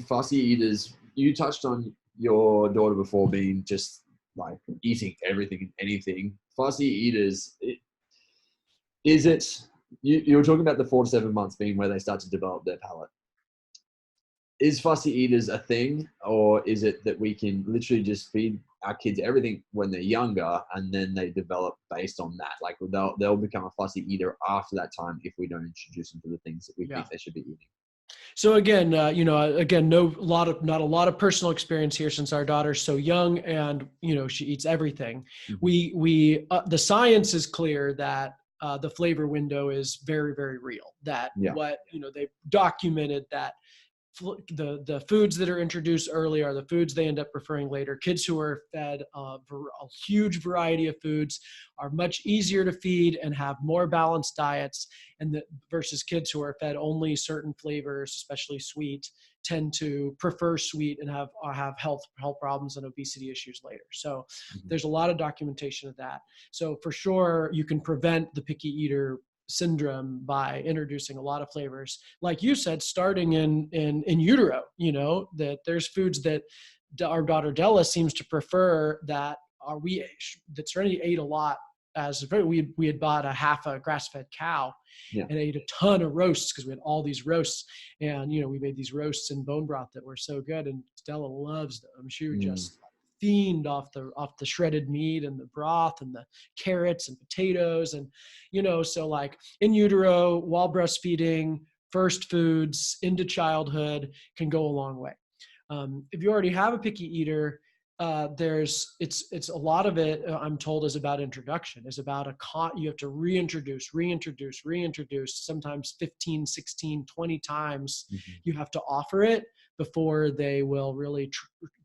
[SPEAKER 1] fussy eaters. You touched on your daughter before being just like eating everything and anything. Fussy eaters, you were talking about the 4 to 7 months being where they start to develop their palate. Is fussy eaters a thing, or is it that we can literally just feed our kids everything when they're younger, and then they develop based on that? Like, they'll become a fussy eater after that time if we don't introduce them to the things that we think they should be eating.
[SPEAKER 2] So again, not a lot of personal experience here, since our daughter's so young and, she eats everything. Mm-hmm. The science is clear that the flavor window is very, very real. That they've documented that the foods that are introduced early are the foods they end up preferring later. Kids who are fed a huge variety of foods are much easier to feed and have more balanced diets, versus kids who are fed only certain flavors, especially sweet, tend to prefer sweet and have health problems and obesity issues later. So there's a lot of documentation of that. So for sure, you can prevent the picky eater syndrome by introducing a lot of flavors, like you said, starting in utero. That there's foods that our daughter Della seems to prefer, that Serenity ate a lot. We had bought a half a grass-fed cow and ate a ton of roasts, because we had all these roasts, and we made these roasts in bone broth that were so good, and Stella loves them. She would just fiend off the shredded meat and the broth and the carrots and potatoes. And, so like in utero, while breastfeeding, first foods into childhood can go a long way. If you already have a picky eater, it's a lot of it, I'm told, is about introduction, is about you have to reintroduce, sometimes 15, 16, 20 times. You have to offer it before they will really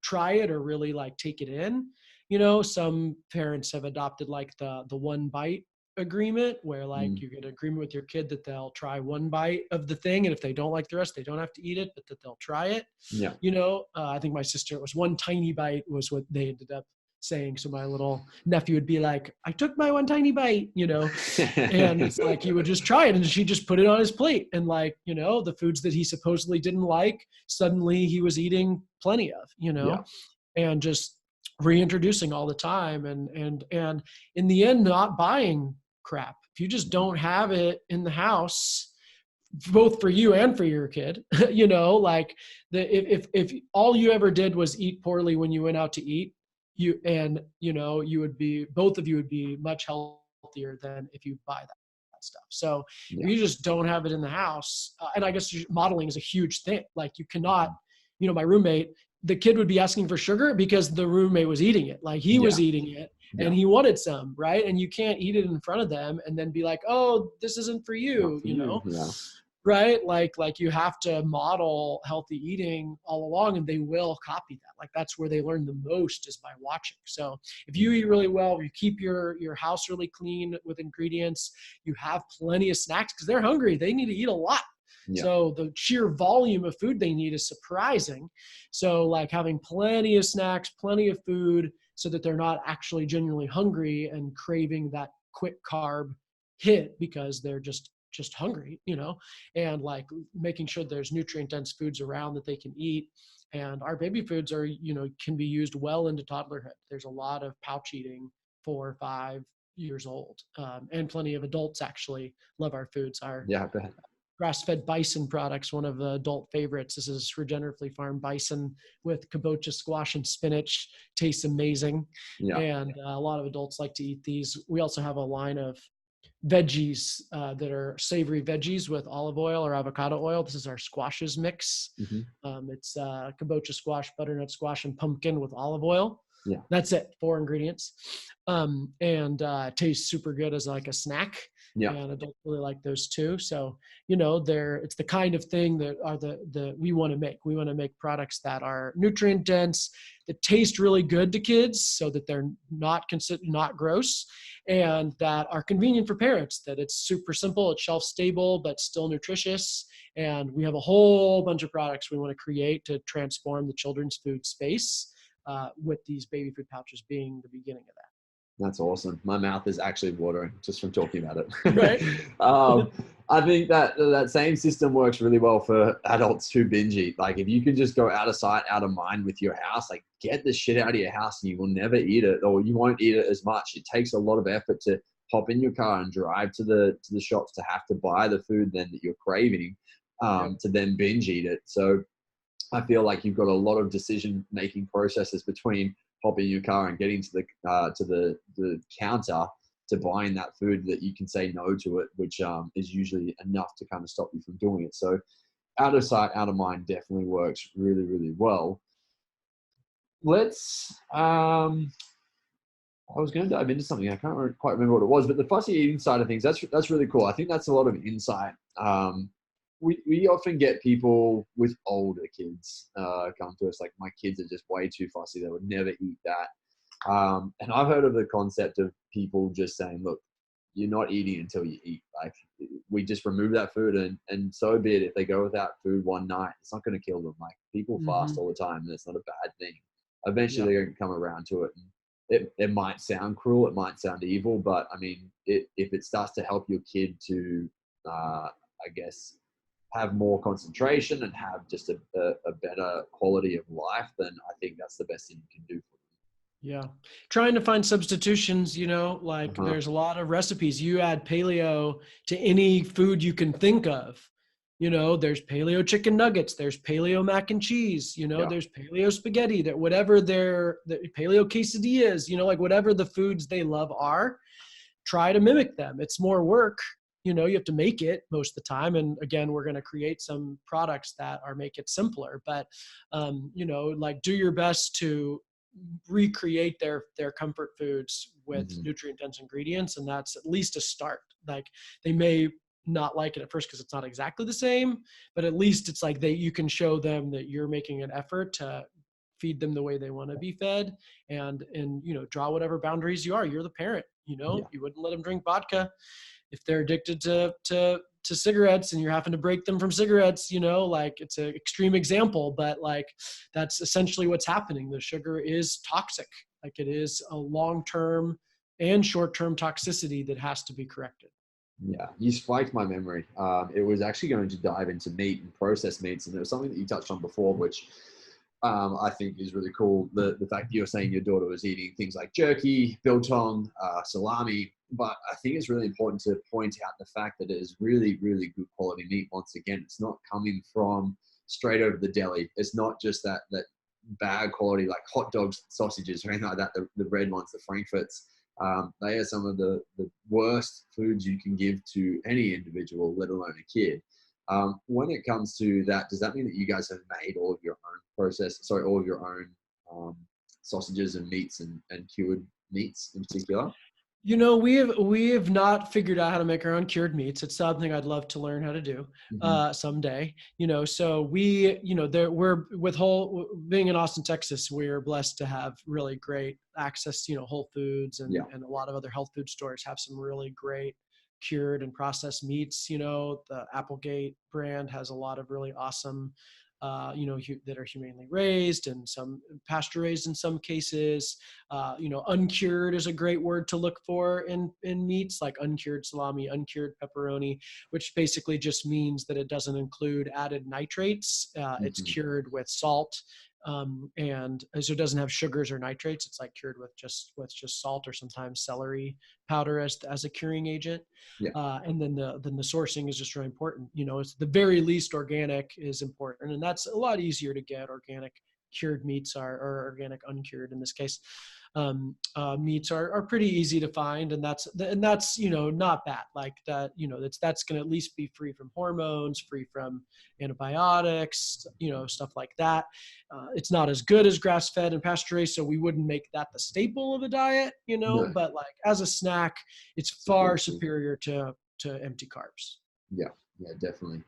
[SPEAKER 2] try it or really like take it in. Some parents have adopted like the one bite agreement, where like you get an agreement with your kid that they'll try one bite of the thing, and if they don't like the rest, they don't have to eat it, but that they'll try it.
[SPEAKER 1] Yeah.
[SPEAKER 2] I think my sister, it was one tiny bite was what they ended up saying. So my little nephew would be like, I took my one tiny bite, and it's like he would just try it, and she just put it on his plate, and like, the foods that he supposedly didn't like, suddenly he was eating plenty of, and just reintroducing all the time, and in the end, not buying crap. If you just don't have it in the house, both for you and for your kid, like if all you ever did was eat poorly when you went out to eat, both of you would be much healthier than if you buy that stuff. So if you just don't have it in the house, and I guess modeling is a huge thing. Like you cannot, my roommate, the kid would be asking for sugar because the roommate was eating it. Like he was eating it and he wanted some, right? And you can't eat it in front of them and then be like, oh, this isn't for you, right? Like you have to model healthy eating all along, and they will copy that. Like that's where they learn the most, is by watching. So if you eat really well, you keep your house really clean with ingredients, you have plenty of snacks, because they're hungry. They need to eat a lot. Yeah. So the sheer volume of food they need is surprising. So like having plenty of snacks, plenty of food, so that they're not actually genuinely hungry and craving that quick carb hit because they're just hungry, and like making sure there's nutrient dense foods around that they can eat. And our baby foods are, can be used well into toddlerhood. There's a lot of pouch eating 4 or 5 years old. And plenty of adults actually love our foods. Our grass-fed bison products, one of the adult favorites. This is regeneratively farmed bison with kabocha squash and spinach. Tastes amazing. Yeah. And a lot of adults like to eat these. We also have a line of veggies that are savory veggies with olive oil or avocado oil. This is our squashes mix. It's kabocha squash, butternut squash, and pumpkin with olive oil. Yeah, that's it. 4 ingredients. And tastes super good as like a snack. Yeah, and adults really like those too. So it's the kind of thing that are the we want to make. We want to make products that are nutrient dense, that taste really good to kids, so that they're not gross, and that are convenient for parents. That it's super simple, it's shelf stable, but still nutritious. And we have a whole bunch of products we want to create to transform the children's food space, with these baby food pouches being the beginning of that.
[SPEAKER 1] That's awesome. My mouth is actually watering just from talking about it.
[SPEAKER 2] Right.
[SPEAKER 1] I think that same system works really well for adults who binge eat. Like if you can just go out of sight, out of mind with your house, like get the shit out of your house and you will never eat it, or you won't eat it as much. It takes a lot of effort to hop in your car and drive to the shops to have to buy the food then that you're craving, to then binge eat it. So I feel like you've got a lot of decision-making processes between hopping in your car and getting to the counter to buying that food, that you can say no to it, which is usually enough to kind of stop you from doing it. So out of sight, out of mind definitely works really, really well. Let's, I was going to dive into something. I can't quite remember what it was, but the fussy eating side of things, that's really cool. I think that's a lot of insight. We often get people with older kids come to us like, my kids are just way too fussy. They would never eat that. And I've heard of the concept of people just saying, look, you're not eating until you eat. Like we just remove that food and so be it. If they go without food one night, it's not going to kill them. Like people fast all the time and it's not a bad thing. Eventually they're going to come around to it. And it might sound cruel. It might sound evil, but I mean, if it starts to help your kid to, I guess, have more concentration and have just a better quality of life, then I think that's the best thing you can do for them.
[SPEAKER 2] Yeah. Trying to find substitutions, like there's a lot of recipes. You add paleo to any food you can think of. You know, there's paleo chicken nuggets, there's paleo mac and cheese, you know,
[SPEAKER 1] Yeah.
[SPEAKER 2] there's paleo spaghetti, that whatever the paleo quesadillas, you know, like whatever the foods they love are, try to mimic them. It's more work. You know, you have to make it most of the time. And again, we're going to create some products that are make it simpler, but, you know, like do your best to recreate their comfort foods with
[SPEAKER 1] Mm-hmm.
[SPEAKER 2] nutrient dense ingredients. And that's at least a start. Like they may not like it at first because it's not exactly the same, but at least it's like you can show them that you're making an effort to feed them the way they want to be fed, and you know, draw whatever boundaries you're the parent, you know,
[SPEAKER 1] Yeah.
[SPEAKER 2] you wouldn't let them drink vodka if they're addicted to cigarettes and you're having to break them from cigarettes, you know, like it's an extreme example, but like that's essentially what's happening. The sugar is toxic. Like it is a long-term and short-term toxicity that has to be corrected.
[SPEAKER 1] Yeah, you spiked my memory. It was actually going to dive into meat and processed meats, and there was something that you touched on before, which I think is really cool. The fact that you're saying your daughter was eating things like jerky, biltong, salami, but I think it's really important to point out the fact that it is really, really good quality meat. Once again, it's not coming from straight out of the deli. It's not just that bad quality like hot dogs, sausages, or anything like that. The red ones, the Frankfurts. They are some of the worst foods you can give to any individual, let alone a kid. When it comes to that, does that mean that you guys have made all of your own all of your own sausages and meats and cured meats in particular?
[SPEAKER 2] You know, we have not figured out how to make our own cured meats. It's something I'd love to learn how to do
[SPEAKER 1] Mm-hmm.
[SPEAKER 2] someday. You know, so we, you know, we're with being in Austin, Texas, we're blessed to have really great access to, you know, Whole Foods
[SPEAKER 1] Yeah.
[SPEAKER 2] and a lot of other health food stores have some really great cured and processed meats. You know, the Applegate brand has a lot of really awesome, you know, that are humanely raised and some pasture raised in some cases. You know, uncured is a great word to look for in meats, like uncured salami, uncured pepperoni, which basically just means that it doesn't include added nitrates. It's
[SPEAKER 1] Mm-hmm.
[SPEAKER 2] cured with salt, and so it doesn't have sugars or nitrates. It's like cured with just salt or sometimes celery powder as a curing agent.
[SPEAKER 1] Yeah.
[SPEAKER 2] And then the sourcing is just really important. You know, it's the very least organic is important, and that's a lot easier to get. Organic cured meats or organic uncured in this case. Meats are pretty easy to find, and that's you know, not bad. Like that, you know, that's going to at least be free from hormones, free from antibiotics, you know, stuff like that. It's not as good as grass-fed and pasture-raised, so we wouldn't make that the staple of a diet, you know.
[SPEAKER 1] No.
[SPEAKER 2] But like as a snack, it's far superior to empty carbs.
[SPEAKER 1] Yeah, yeah, definitely.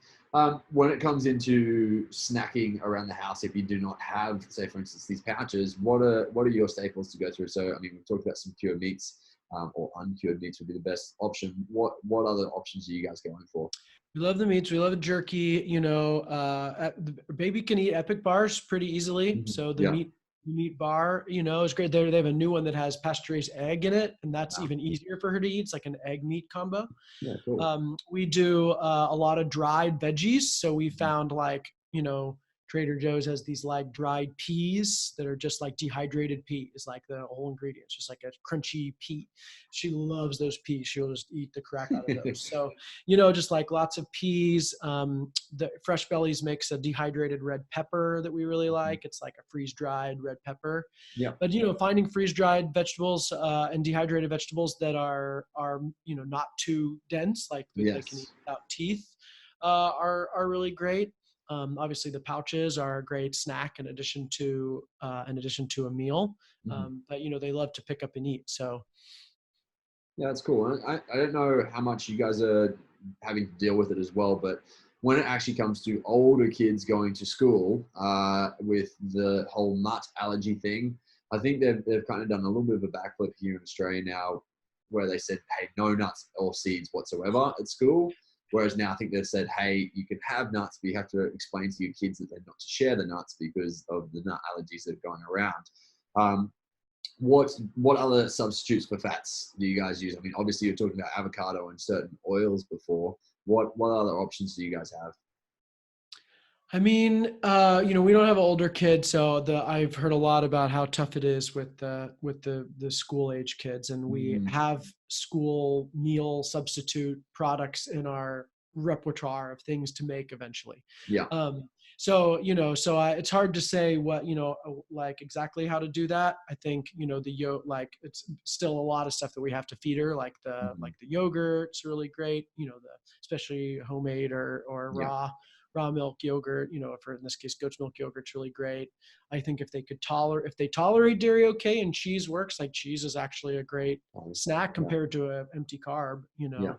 [SPEAKER 1] When it comes into snacking around the house, if you do not have, say, for instance, these pouches, what are your staples to go through? So, I mean, we've talked about some cured meats, or uncured meats would be the best option. What other options are you guys going for?
[SPEAKER 2] We love the meats. We love the jerky. You know, the baby can eat Epic bars pretty easily.
[SPEAKER 1] Mm-hmm.
[SPEAKER 2] So the
[SPEAKER 1] Yeah.
[SPEAKER 2] meat bar, you know, is great. They have a new one that has pasture-raised egg in it, and that's
[SPEAKER 1] Wow.
[SPEAKER 2] even easier for her to eat. It's like an egg meat combo.
[SPEAKER 1] Yeah. Cool.
[SPEAKER 2] We do a lot of dried veggies. So we
[SPEAKER 1] Mm-hmm.
[SPEAKER 2] found like, you know, Trader Joe's has these like dried peas that are just like dehydrated pea is like the whole ingredient. It's just like a crunchy pea. She loves those peas. She'll just eat the crap out of those. So, you know, just like lots of peas. The Fresh Bellies makes a dehydrated red pepper that we really like. It's like a freeze dried red pepper.
[SPEAKER 1] Yeah.
[SPEAKER 2] But you know, finding freeze-dried vegetables and dehydrated vegetables that are you know, not too dense, like they can eat
[SPEAKER 1] Yes.
[SPEAKER 2] without teeth, are really great. Obviously, the pouches are a great snack in addition to a meal.
[SPEAKER 1] Mm-hmm.
[SPEAKER 2] But you know, they love to pick up and eat. So
[SPEAKER 1] Yeah, that's cool. I don't know how much you guys are having to deal with it as well, but when it actually comes to older kids going to school with the whole nut allergy thing, I think they've kind of done a little bit of a backflip here in Australia now, where they said, hey, no nuts or seeds whatsoever at school. Whereas now I think they've said, hey, you can have nuts, but you have to explain to your kids that they're not to share the nuts because of the nut allergies that are going around. Um, what other substitutes for fats do you guys use? I mean, obviously you're talking about avocado and certain oils before. What other options do you guys have?
[SPEAKER 2] I mean, you know, we don't have an older kid, so I've heard a lot about how tough it is with the school age kids, and we
[SPEAKER 1] Mm,
[SPEAKER 2] have school meal substitute products in our repertoire of things to make eventually.
[SPEAKER 1] Yeah.
[SPEAKER 2] So, it's hard to say what, like exactly how to do that. I think, like it's still a lot of stuff that we have to feed her, like the yogurt's really great, especially homemade or
[SPEAKER 1] Yeah.
[SPEAKER 2] raw milk yogurt, for in this case, goat's milk yogurt's really great. I think if they tolerate dairy okay, and cheese works, like cheese is actually a great snack compared to an empty carb,
[SPEAKER 1] Yeah.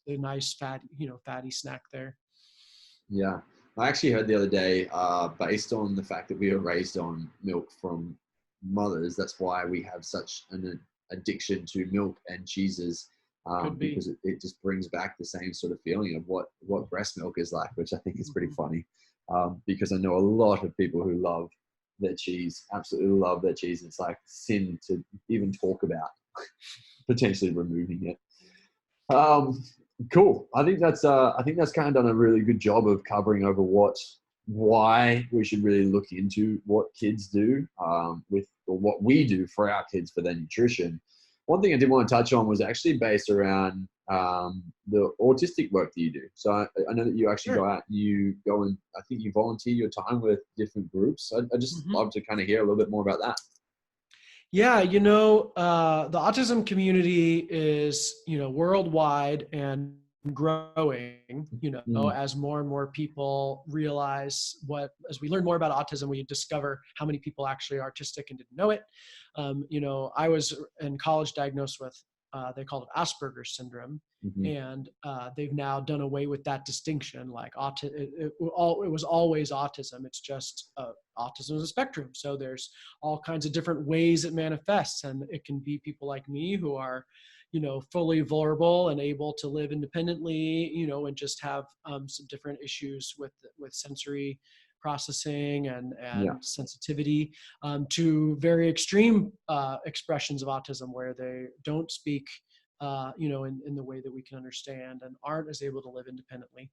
[SPEAKER 2] a nice fatty snack there.
[SPEAKER 1] Yeah. I actually heard the other day, based on the fact that we were raised on milk from mothers, that's why we have such an addiction to milk and cheeses, because it just brings back the same sort of feeling of what breast milk is like, which I think is pretty funny, because I know a lot of people who love their cheese, absolutely love their cheese. It's like sin to even talk about potentially removing it. Cool. I think that's kind of done a really good job of covering over why we should really look into what kids do, or what we do for our kids for their nutrition. One thing I did want to touch on was actually based around the autistic work that you do. So I know that you actually go out, you go and I think you volunteer your time with different groups. I just love to kind of hear a little bit more about that.
[SPEAKER 2] Yeah, the autism community is, worldwide and growing, as more and more people realize as we learn more about autism, we discover how many people actually are autistic and didn't know it. I was in college diagnosed with, they call it Asperger's syndrome. And they've now done away with that distinction. Like it was always autism. It's just autism is a spectrum. So there's all kinds of different ways it manifests, and it can be people like me who are, fully vulnerable and able to live independently, and just have some different issues with sensory processing and sensitivity, to very extreme expressions of autism where they don't speak in the way that we can understand and aren't as able to live independently.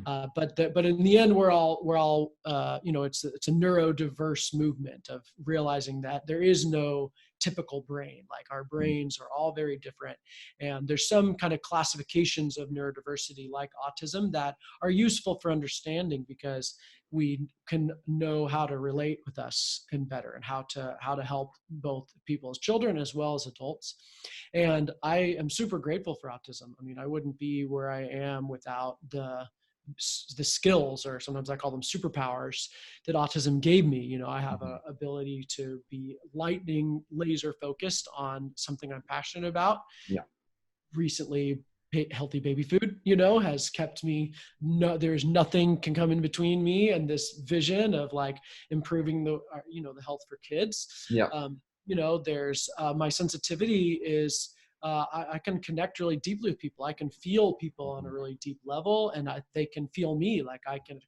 [SPEAKER 2] But in the end, we're all it's a neurodiverse movement of realizing that there is no typical brain. Like our brains are all very different, and there's some kind of classifications of neurodiversity like autism that are useful for understanding, because we can know how to relate with us and better, and how to help both people as children as well as adults. And I am super grateful for autism. I mean, I wouldn't be where I am without the skills, or sometimes I call them superpowers, that autism gave me. I have a ability to be lightning laser focused on something I'm passionate about. Recently, healthy baby food, has kept me, there's nothing can come in between me and this vision of like improving the health for kids. There's my sensitivity is, I can connect really deeply with people. I can feel people on a really deep level, and they can feel me. Like I can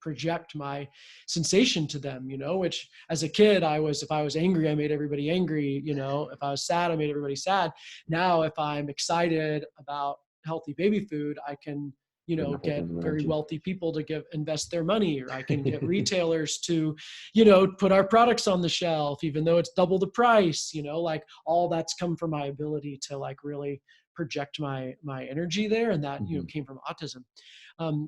[SPEAKER 2] project my sensation to them, which as a kid, if I was angry, I made everybody angry. If I was sad, I made everybody sad. Now, if I'm excited about healthy baby food, I can, get very wealthy people to invest their money, or I can get retailers to, put our products on the shelf, even though it's double the price, like all that's come from my ability to like really project my energy there. And that, came from autism.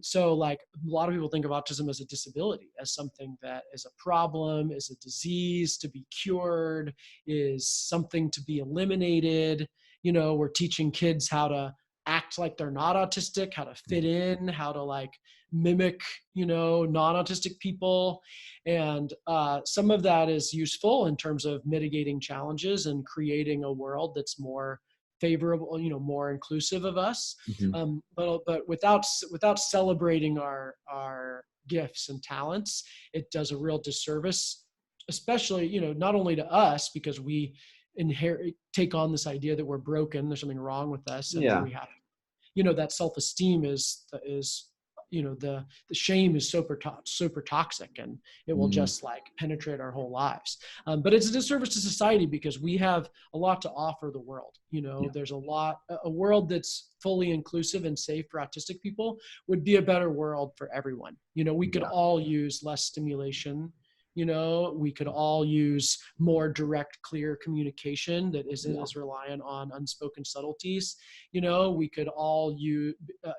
[SPEAKER 2] So like a lot of people think of autism as a disability, as something that is a problem, is a disease to be cured, is something to be eliminated. We're teaching kids how to act like they're not autistic, how to fit in, how to like mimic, non-autistic people. And some of that is useful in terms of mitigating challenges and creating a world that's more favorable, more inclusive of us. But without celebrating our gifts and talents, it does a real disservice, especially, not only to us, because we take on this idea that we're broken, there's something wrong with us, and that we have, that self-esteem is the shame is super toxic, and it will just like penetrate our whole lives. But it's a disservice to society, because we have a lot to offer the world. There's a world that's fully inclusive and safe for autistic people would be a better world for everyone. We could all use less stimulation. We could all use more direct, clear communication that isn't
[SPEAKER 1] Yeah.
[SPEAKER 2] as reliant on unspoken subtleties. We could all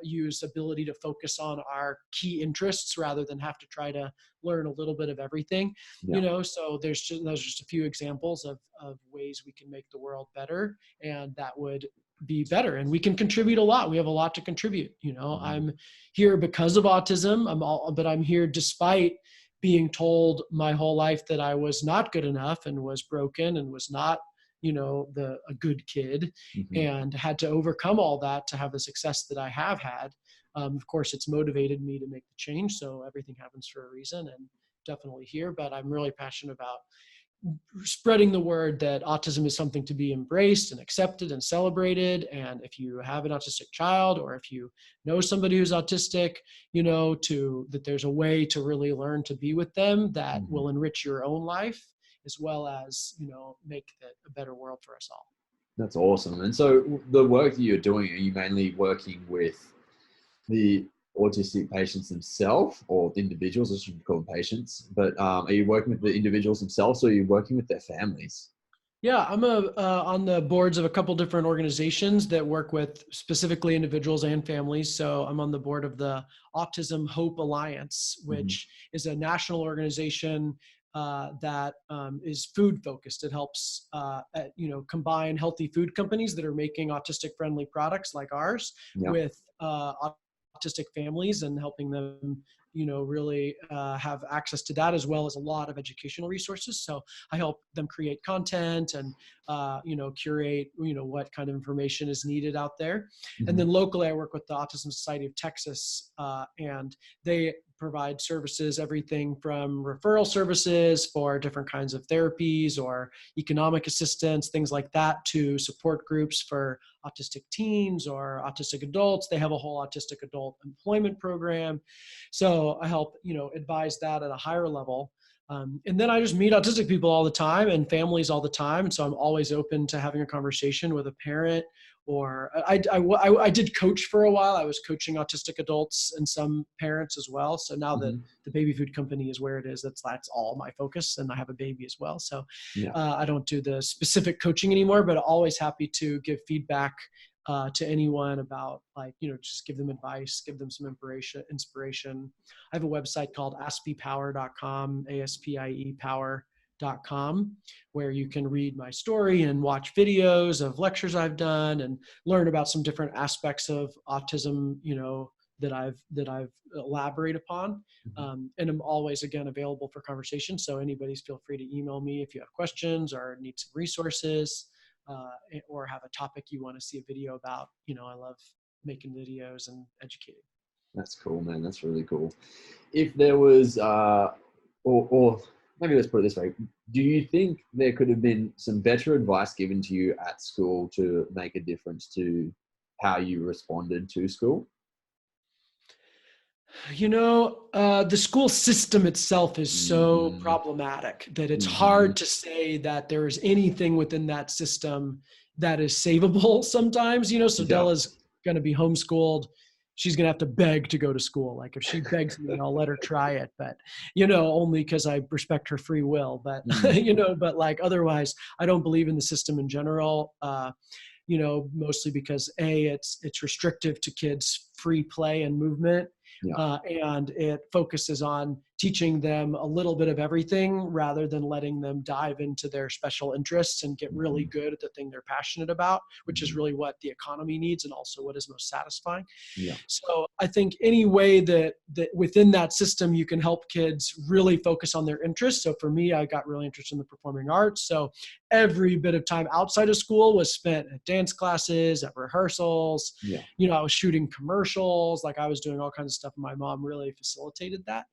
[SPEAKER 2] use ability to focus on our key interests rather than have to try to learn a little bit of everything.
[SPEAKER 1] Yeah.
[SPEAKER 2] So those are just a few examples of ways we can make the world better, and that would be better, and we can contribute a lot. We have a lot to contribute. I'm here because of autism. But I'm here despite being told my whole life that I was not good enough and was broken and was not, a good kid,
[SPEAKER 1] Mm-hmm.
[SPEAKER 2] and had to overcome all that to have the success that I have had. Of course, it's motivated me to make the change. So everything happens for a reason, and definitely here, but I'm really passionate about spreading the word that autism is something to be embraced and accepted and celebrated. And if you have an autistic child, or if you know somebody who's autistic, that there's a way to really learn to be with them that will enrich your own life, as well as, make a better world for us all.
[SPEAKER 1] That's awesome. And so the work that you're doing, are you mainly working with the autistic patients themselves, or individuals? I shouldn't call them patients, but are you working with the individuals themselves, or are you working with their families?
[SPEAKER 2] Yeah, I'm on the boards of a couple different organizations that work with specifically individuals and families. So I'm on the board of the Autism Hope Alliance, which is a national organization that is food focused. It helps combine healthy food companies that are making autistic friendly products like ours with autistic families, and helping them really have access to that, as well as a lot of educational resources. So I help them create content and curate what kind of information is needed out there. And then locally, I work with the Autism Society of Texas, and they provide services, everything from referral services for different kinds of therapies or economic assistance, things like that, to support groups for autistic teens or autistic adults. They have a whole autistic adult employment program. So I help, advise that at a higher level. And then I just meet autistic people all the time and families all the time. And so I'm always open to having a conversation with a parent, or I did coach for a while. I was coaching autistic adults and some parents as well. So now that the baby food company is where it is, that's all my focus. And I have a baby as well. So I don't do the specific coaching anymore, but always happy to give feedback to anyone about, just give them advice, give them some inspiration. I have a website called aspiepower.com, ASPIE power.com, where you can read my story and watch videos of lectures I've done and learn about some different aspects of autism, that I've elaborated upon. And I'm always, again, available for conversation. So anybody's feel free to email me if you have questions or need some resources. Or have a topic you want to see a video about. I love making videos and educating.
[SPEAKER 1] That's cool, man. That's really cool. If there was, or maybe let's put it this way, do you think there could have been some better advice given to you at school to make a difference to how you responded to school?
[SPEAKER 2] The school system itself is so problematic that it's hard to say that there is anything within that system that is savable sometimes. So Della's going to be homeschooled. She's going to have to beg to go to school. Like if she begs me, I'll let her try it, but, only because I respect her free will. But, but like otherwise, I don't believe in the system in general. Mostly because it's restrictive to kids' free play and movement. And it focuses on teaching them a little bit of everything rather than letting them dive into their special interests and get really good at the thing they're passionate about, which is really what the economy needs and also what is most satisfying. So I think any way that within that system you can help kids really focus on their interests. So for me, I got really interested in the performing arts. So every bit of time outside of school was spent at dance classes, at rehearsals. I was shooting commercials, like I was doing all kinds of stuff. My mom really facilitated that.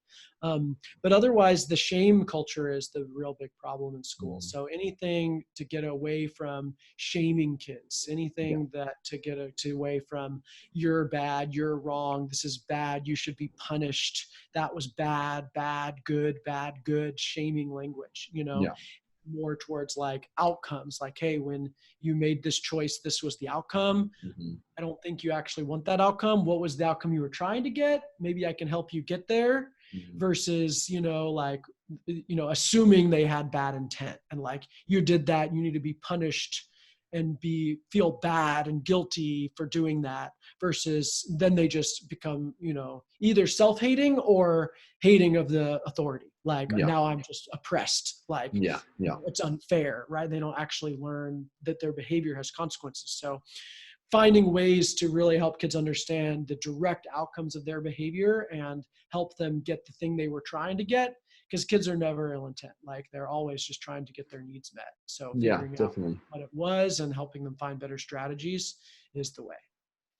[SPEAKER 2] But otherwise, the shame culture is the real big problem in school. So anything to get away from shaming kids, anything that to get away from you're bad, you're wrong, this is bad, you should be punished, that was bad, good, shaming language, more towards like outcomes, like, hey, when you made this choice, this was the outcome. I don't think you actually want that outcome. What was the outcome you were trying to get? Maybe I can help you get there. versus, assuming they had bad intent and like, you did that, you need to be punished and feel bad and guilty for doing that, versus then they just become, either self-hating or hating of the authority. Like,
[SPEAKER 1] Yeah.
[SPEAKER 2] now I'm just oppressed. Like,
[SPEAKER 1] Yeah.
[SPEAKER 2] it's unfair, right? They don't actually learn that their behavior has consequences. So finding ways to really help kids understand the direct outcomes of their behavior and help them get the thing they were trying to get, because kids are never ill intent. Like, they're always just trying to get their needs met. So figuring out
[SPEAKER 1] Definitely.
[SPEAKER 2] what it was and helping them find better strategies is the way.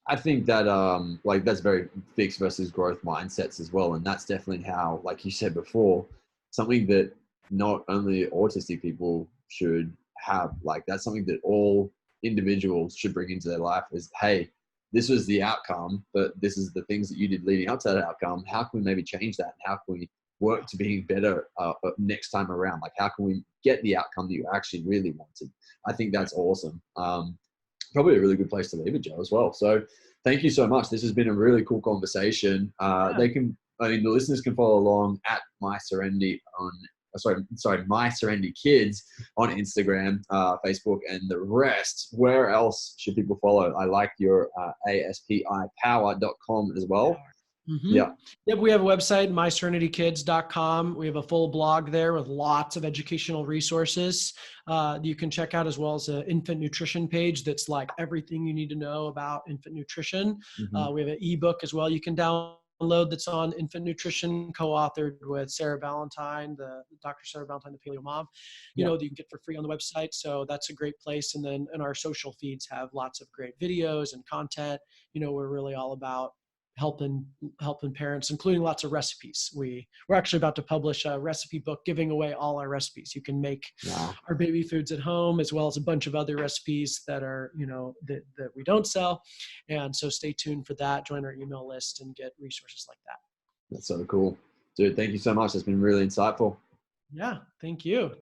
[SPEAKER 1] I think that like that's very fixed versus growth mindsets as well. And that's definitely how, like you said before, something that not only autistic people should have, like that's something that all individuals should bring into their life is, hey, this was the outcome, but this is the things that you did leading up to that outcome. How can we maybe change that? How can we work to being better next time around? Like, how can we get the outcome that you actually really wanted? I think that's awesome. Probably a really good place to leave it, Joe, as well. So thank you so much. This has been a really cool conversation. The listeners can follow along at My Serenity Kids on Instagram, Facebook, and the rest. Where else should people follow? I like your aspipower.com as well.
[SPEAKER 2] Mm-hmm. Yep, we have a website, myserenitykids.com. We have a full blog there with lots of educational resources you can check out, as well as an infant nutrition page that's like everything you need to know about infant nutrition. We have an ebook as well you can download that's on infant nutrition, co-authored with Sarah Ballantyne, Dr. Sarah Ballantyne, the paleo mom, that you can get for free on the website. So that's a great place. And then our social feeds have lots of great videos and content. We're really all about helping parents, including lots of recipes. We're actually about to publish a recipe book giving away all our recipes. You can make our baby foods at home, as well as a bunch of other recipes that are, that we don't sell. And so stay tuned for that. Join our email list and get resources like that.
[SPEAKER 1] That's so cool. Dude, thank you so much. It's been really insightful.
[SPEAKER 2] Yeah, thank you.